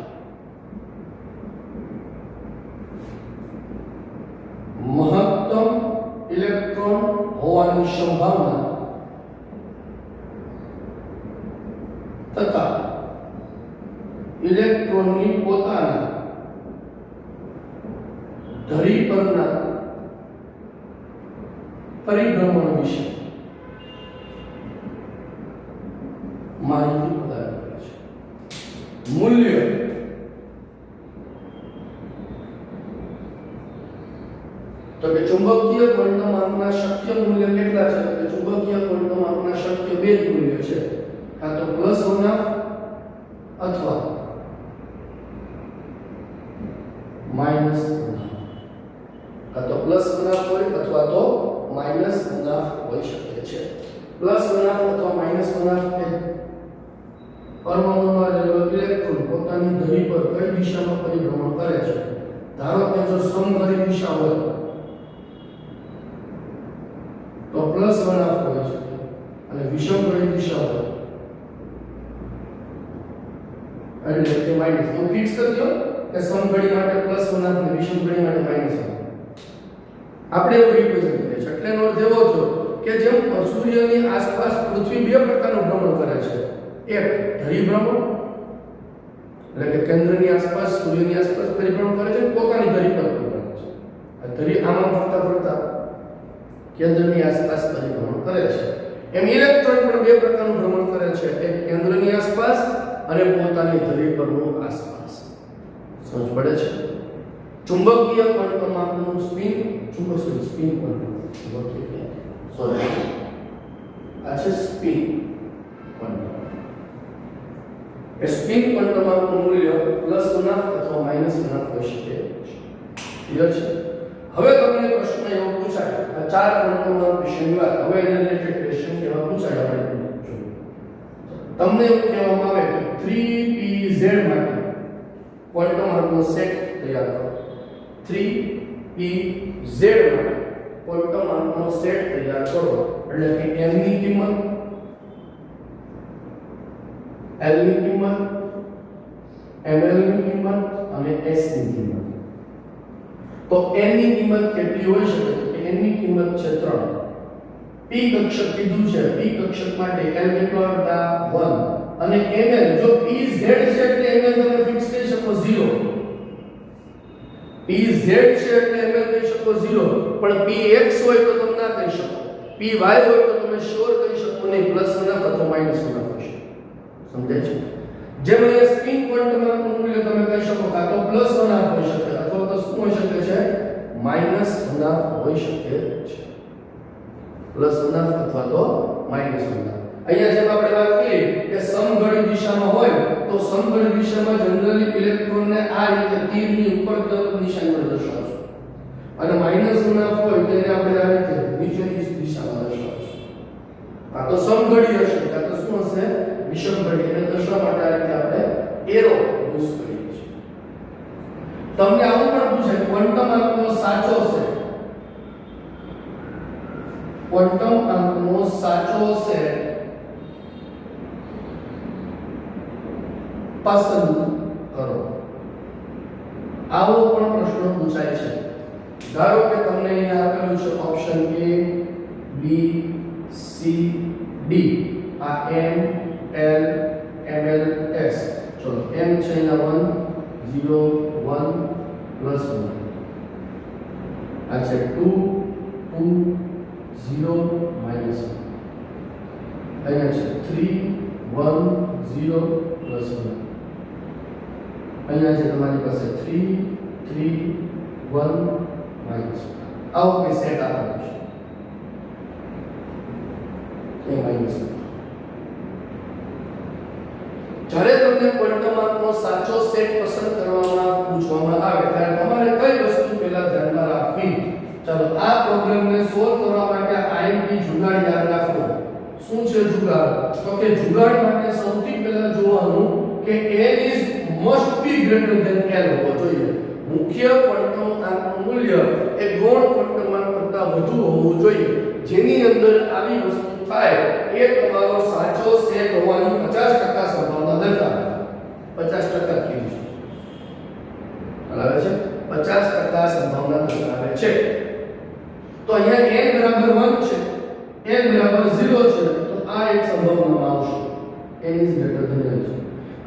A: મહત્તમ ઇલેક્ટ્રોન હોવાની સંભાવના તથા ઇલેક્ટ્રોનની પોતાના ધરી પરના પરિભ્રમણ વિશે માહિતી પ્રદાન કરે છે મૂલ્ય તો કે ચુંબકીય ક્વોન્ટમ શક્ય મૂલ્ય કેટલા છે તો કે ચુંબકીય ક્વોન્ટમ શક્ય બે જ મૂલ્ય છે કાં તો +1 અથવા -1 કાં તો +1 હોય અથવા તો -1 હોઈ શકે છે +1 અથવા -1 એ પરમાણુનો રહેલો ઇલેક્ટ્રોન પોતાની ધરી પર કઈ દિશામાં પરિભ્રમણ કરે છે ધારો કે જો સમઘડી દિશા હોય તો +1 હોય છે અને વિષમઘડી દિશા હોય એટલે કે માઈનસ તો ફિક્સ કરી દો કે સમઘડી માટે +1 અને વિષમઘડી માટે -1 આપણે એવું રિપ્રેઝન્ટ કરીએ છીએ એટલે નો અર્થ એવો થયો કે જેમ સૂર્યની આસપાસ પૃથ્વી બે પ્રકારનું ભ્રમણ કરે છે એક ધરી ભ્રમણ એટલે કે કેન્દ્રની આસપાસ સૂર્યની આસપાસ પરિભ્રમણ કરે છે પોતાની ધરી પર પરિભ્રમણ કરે છે આ ધરી આમાં ફરતા ફરતા કેન્દ્રની આસપાસ પરિભ્રમણ કરે છે એમ ઇલેક્ટ્રોન પણ બે પ્રકારનું ભ્રમણ કરે છે એક કેન્દ્રની આસપાસ અને પોતાની ધરી પરનું આસપાસ સમજ પડે છે ચુંબકીય ક્વોન્ટમનું સ્પિન સ્પિન ક્વોન્ટમ સોરી આ છે સ્પિન ક્વોન્ટમ એ સ્પિન ક્વોન્ટમનું મૂલ્ય +1 અથવા -1 હોઈ શકે છે ક્લિયર છે હવે તમને પ્રશ્ન એવો પૂછાય આ ચાર ક્વોન્ટમના ક્વેશ્ચન વાત હવે એને રિલેટેડ ક્વેશ્ચન કેવા પૂછાય આપણે તમને એવું કહેવામાં આવે કે 3pz માટે ક્વોન્ટમ આર્કનો સેટ તૈયાર કરો 3pz માટે ક્વોન્ટમ આર્કનો સેટ તૈયાર કરો એટલે કે m ની કિંમત l ની કિંમત ml ની કિંમત અને s ની કિંમત તો n ની કિંમત કેટલી હોઈ શકે તો n ની કિંમત છે 3 p કક્ષક કીધું છે p કક્ષક માટે l કેટલો હતા 1 અને ml જો pz છે એટલે ml તમે ફિક્સ કરી શકો 0 pz છે એટલે ml કહી શકો 0 પણ px હોય તો તમે ના કહી શકો py હોય તો તમે શ્યોર કહી શકો નહીં +1 અથવા -1 હોય શકે સમજાય છે જેમ અહીંયા સ્પિન ક્વોન્ટમનું મૂલ્ય તમે કહી શકો કાં તો +1 હોઈ શકે અથવા તો શું હોઈ શકે છે -1 હોઈ શકે છે +1 અથવા તો -1 અહીંયા જેમ આપણે વાત કરી કે સમઘડી દિશામાં હોય તો સમઘડી દિશામાં જનરલી ઇલેક્ટ્રોનને આ રીતે તીરની ઉપર તરફ નિશાન વડે દર્શાવશું અને -1 હોય તેને આપણે આ રીતે નીચેની દિશામાં દર્શાવશું આ તો સમઘડી હશે કાં તો શું હશે વિષમઘડી એને દર્શાવવા માટે આ રીતે આપણે એરો યુઝ કરીએ છીએ તમને આવું પણ પૂછાય ક્વોન્ટમ આંકનો સાચો સેટ ક્વોન્ટમ આંકનો સાચો સેટ પસંદ કરો આવો પણ પ્રશ્ન પૂછાય છે ધારો કે તમને અહીંયા આપેલું છે option A B C D આ M L ML S ચલો M છે અહીંયા 1 0 1 +1 આ છે 2 2 0 -1 અહીંયા છે 3 1 0 +1 અહીંયા છે તમારી પાસે 3 3 1 -1 આવો કે સેટ આપેલો છે એ -1 જ્યારે તમને ક્વોન્ટમ આંકનો સાચો સેટ પસંદ કરવામાં પૂછવામાં આવે ત્યારે તમારે કઈ વસ્તુ પહેલા ધ્યાનમાં રાખવી ચાલો આ પ્રોબ્લેમને સોલ્વ કરવા માટે IMP માટેની જુગાડ યાદ રાખો. શું છે જુગાડ? તો કે જુગાડ માટે સૌથી પહેલા જોવાનું કે n is must be greater than l હોવો જોઈએ. મુખ્ય ક્વોન્ટમ આંકનું મૂલ્ય એ ગૌણ ક્વોન્ટમ આંક કરતાં વધુ હોવું જોઈએ. જેની અંદર આવી વસ્તુ થાય એ તમારો સાચો સેટ હોવાની 50% સંભાવના દર્શાવે. 50% કેવી છે? બરાબર છે? 50% સંભાવના દર્શાવે છે. તો અહીંયા n બરાબર 1 છે, n બરાબર 0 છે, તો આ એક સંભાવનામાં આવશે. n is greater than l છે.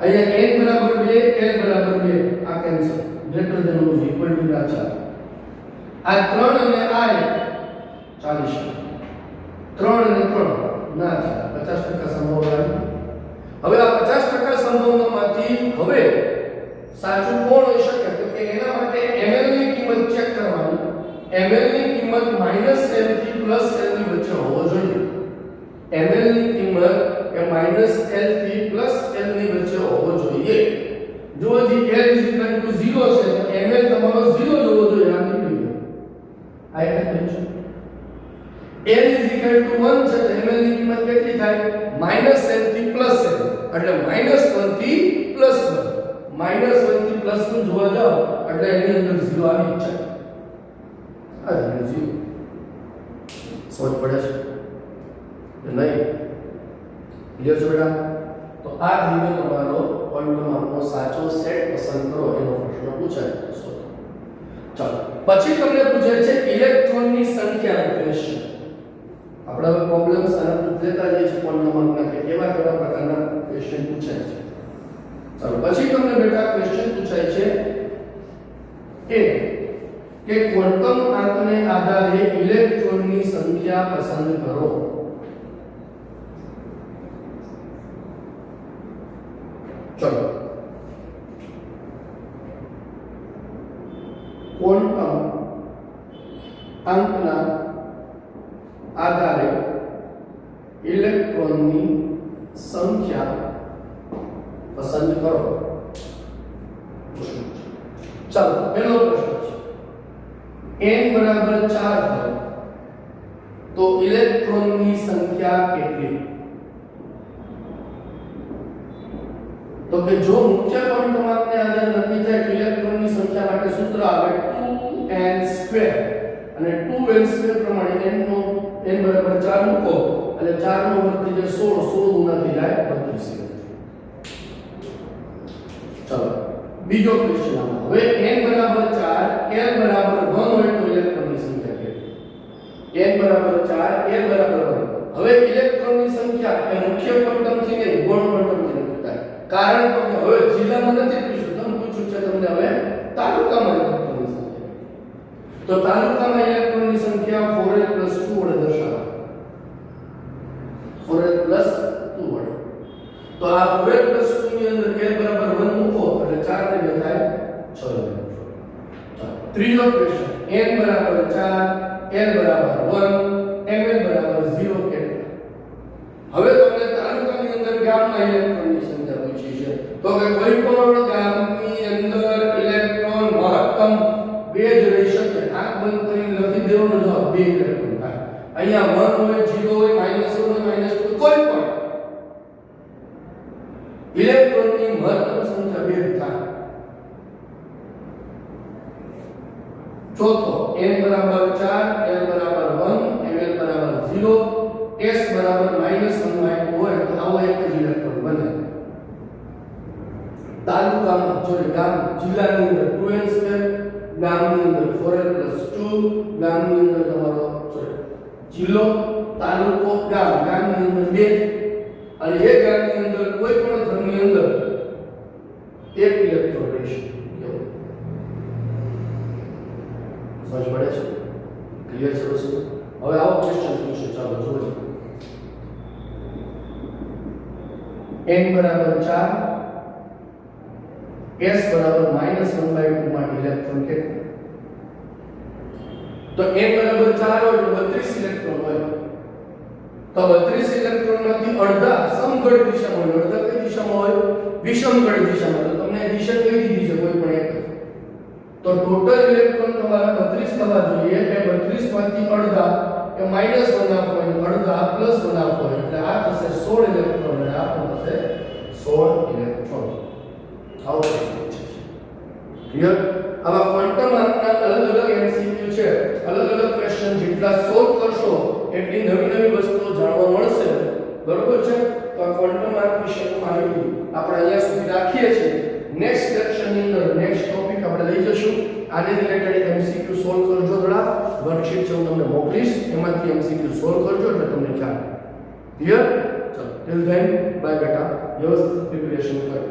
A: અહીંયા n બરાબર 2, l બરાબર 2, આ cancel. greater than or equal to ના ચાલે. આ 3 અને આ 1 ચાલી શકે. 3 અને 3 ના ચાલે. 50% સંભાવના. હવે આ 50% સંભાવનામાંથી હવે સાચું કોણ હોઈ શકે? તો કે એના માટે ml ની કિંમત ચેક કરવાની. ml ની કિંમત -l થી +l ની વચ્ચે હોવો જોઈએ. ml ની કિંમત એ -l થી +l ની વચ્ચે હોવો જોઈએ. જો જી l 0 છે તો ml તમારો 0 જ હોવો જોઈએ. આ નીકળી ગયો. આ એક જ છે. l 1 છે તો ml ની કિંમત કેટલી થાય? -l થી +l. એટલે -1 થી +1. -1 થી +1 જોવા જાવ એટલે એની અંદર 0 આવી જ જાય. આ જ 0. સમજ પડે છે કે નહીં? ક્લિયર છે બેટા? તો આ રીતે તમારો ક્વોન્ટમ આંકનો સાચો સેટ પસંદ કરો એનો પ્રશ્ન પૂછાય છે. ચાલો પછી તમને પૂછે છે ઇલેક્ટ્રોનની સંખ્યાનો ક્વેશ્ચન. આપણે હવે પ્રોબ્લેમ્સ આના પૂછતા જઈએ છીએ ક્વોન્ટમ આંકના કે કેવા પ્રકારના ક્વેશ્ચન પૂછાય છે. ચાલો પછી તમને બેટા ક્વેશ્ચન પૂછાય છે કે ક્વોન્ટમ આંકને આધારે ઇલેક્ટ્રોનની સંખ્યા પસંદ કરો. ચલો ક્વોન્ટમ આંકના આધારે ઇલેક્ટ્રોનની સંખ્યા પસંદ કરો. ચાલો પહેલો પ્રશ્ન છે n બરાબર 4 હોય તો ઇલેક્ટ્રોનની સંખ્યા કેટલી? તો કે જો મુખ્ય ક્વોન્ટમ આંકને આધારે નક્કી થાય ઇલેક્ટ્રોનની સંખ્યા માટે સૂત્ર આવે 2n2 અને 2n2 પ્રમાણે n નો n બરાબર 4 મૂકો એટલે 4 નો વર્ગ થઈ જાય 16, 16 ગુણા થઈ જાય 32. ચલો બીજો ક્વેશ્ચન આવો. હવે n બરાબર 4 l બરાબર 1 હોય તો ઇલેક્ટ્રોનની સંખ્યા કેટલી? n બરાબર 4 l બરાબર 1. હવે ઇલેક્ટ્રોનની સંખ્યા એ મુખ્ય ક્વોન્ટમ થી નહીં ગૌણ ક્વોન્ટમ થી નક્કી થાય. કારણ કે હવે જિલ્લામાં નથી પૂછ્યું, તમને પૂછ્યું છે તમને હવે તાલુકામાં ઇલેક્ટ્રોનની સંખ્યા. તો તાલુકામાં ઇલેક્ટ્રોનની સંખ્યા 4l + 2 વડે દર્શાવાય. 4l + 2 વડે. તો આ 4l + 2 ની અંદર l બરાબર 1 મૂકો એટલે 4 ને 2 થાય 6 ઇલેક્ટ્રોન. ત્રીજો ક્વેશ્ચન n બરાબર 4 l બરાબર 1 ml બરાબર 0 કેટલા? હવે તમને તાલુકાની અંદર ગામમાં ઇલેક્ટ્રોનની સંખ્યા પૂછી છે તો કે કોઈ પણ ગામની અંદર ઇલેક્ટ્રોન મહત્તમ 2 જ રહી શકે. આંખ બંધ કરીને લખી દેવાનો જવાબ 2 ઇલેક્ટ્રોન થાય. અહીંયા 1 હોય 0 હોય -1 હોય -2 કોઈ પણ ઇલેક્ટ્રોનની મહત્તમ સંખ્યા 2 થાય. ચોથો n બરાબર 4 l બરાબર 1 ml બરાબર 0 s બરાબર -1/2 હોય તો આવો એક જ ઇલેક્ટ્રોન બને. તાલુકામાં ગામ જિલ્લાની અંદર 2n2, ગામની અંદર 4l + 2, ગામની અંદર તમારો જિલ્લો તાલુકો ગામની અંદર 2 અને એક ગામની અંદર કોઈ પણ ઘરની અંદર એક ઇલેક્ટ્રોન રહેશે. સમજ પડે છે? ક્લિયર છે વસ્તુ? હવે આવો ક્વેશ્ચન પૂછો. ચાલો જોજો. n બરાબર 4 s બરાબર -1/2 માટે ઇલેક્ટ્રોન કેટલા? તો n બરાબર 4 હોય તો 32 ઇલેક્ટ્રોન હોય. તો 32 ઇલેક્ટ્રોનમાંથી અડધા સમઘન દિશામાં હોય. અડધા કઈ દિશામાં હોય? વિષમઘન દિશામાં. તો તમને દિશા કઈ દીધી છે? કોઈ પણ એક. તો ટોટલ ઇલેક્ટ્રોન તમારા 32 થવા જોઈએ. એ 32 માંથી અડધા કે -1/2 હોય અડધા +1/2 હોય એટલે આ થશે 16 ઇલેક્ટ્રોન અને આ પણ થશે 16 ઇલેક્ટ્રોન. આવું છે. ક્લિયર? આવા ક્વોન્ટમ આંકના અલગ અલગ એમસીક્યુ છે. અલગ અલગ ક્વેશ્ચન જેટલા સોલ્વ કરશો એટલી નવી વસ્તુઓ જાણવા મળશે. બરોબર છે? તો આ ક્વોન્ટમ આંક વિશેની માહિતી આપણે અહીંયા સુધી રાખીએ છીએ. નેક્સ્ટ લેક્ચરની અંદર નેક્સ્ટ ટોપિક આપણે લઈ જશું. આને રિલેટેડ એમસીક્યુ સોલ્વ કરજો થોડા. વર્કશીટ છે હું તમને મોકલીશ. એમાંથી એમસીક્યુ સોલ્વ કરજો એટલે તમને ખ્યાલ. ક્લિયર? ચલો ટિલ ધેન બાય બેટા. વ્યવસ્થિત પ્રિપેરેશન કરો.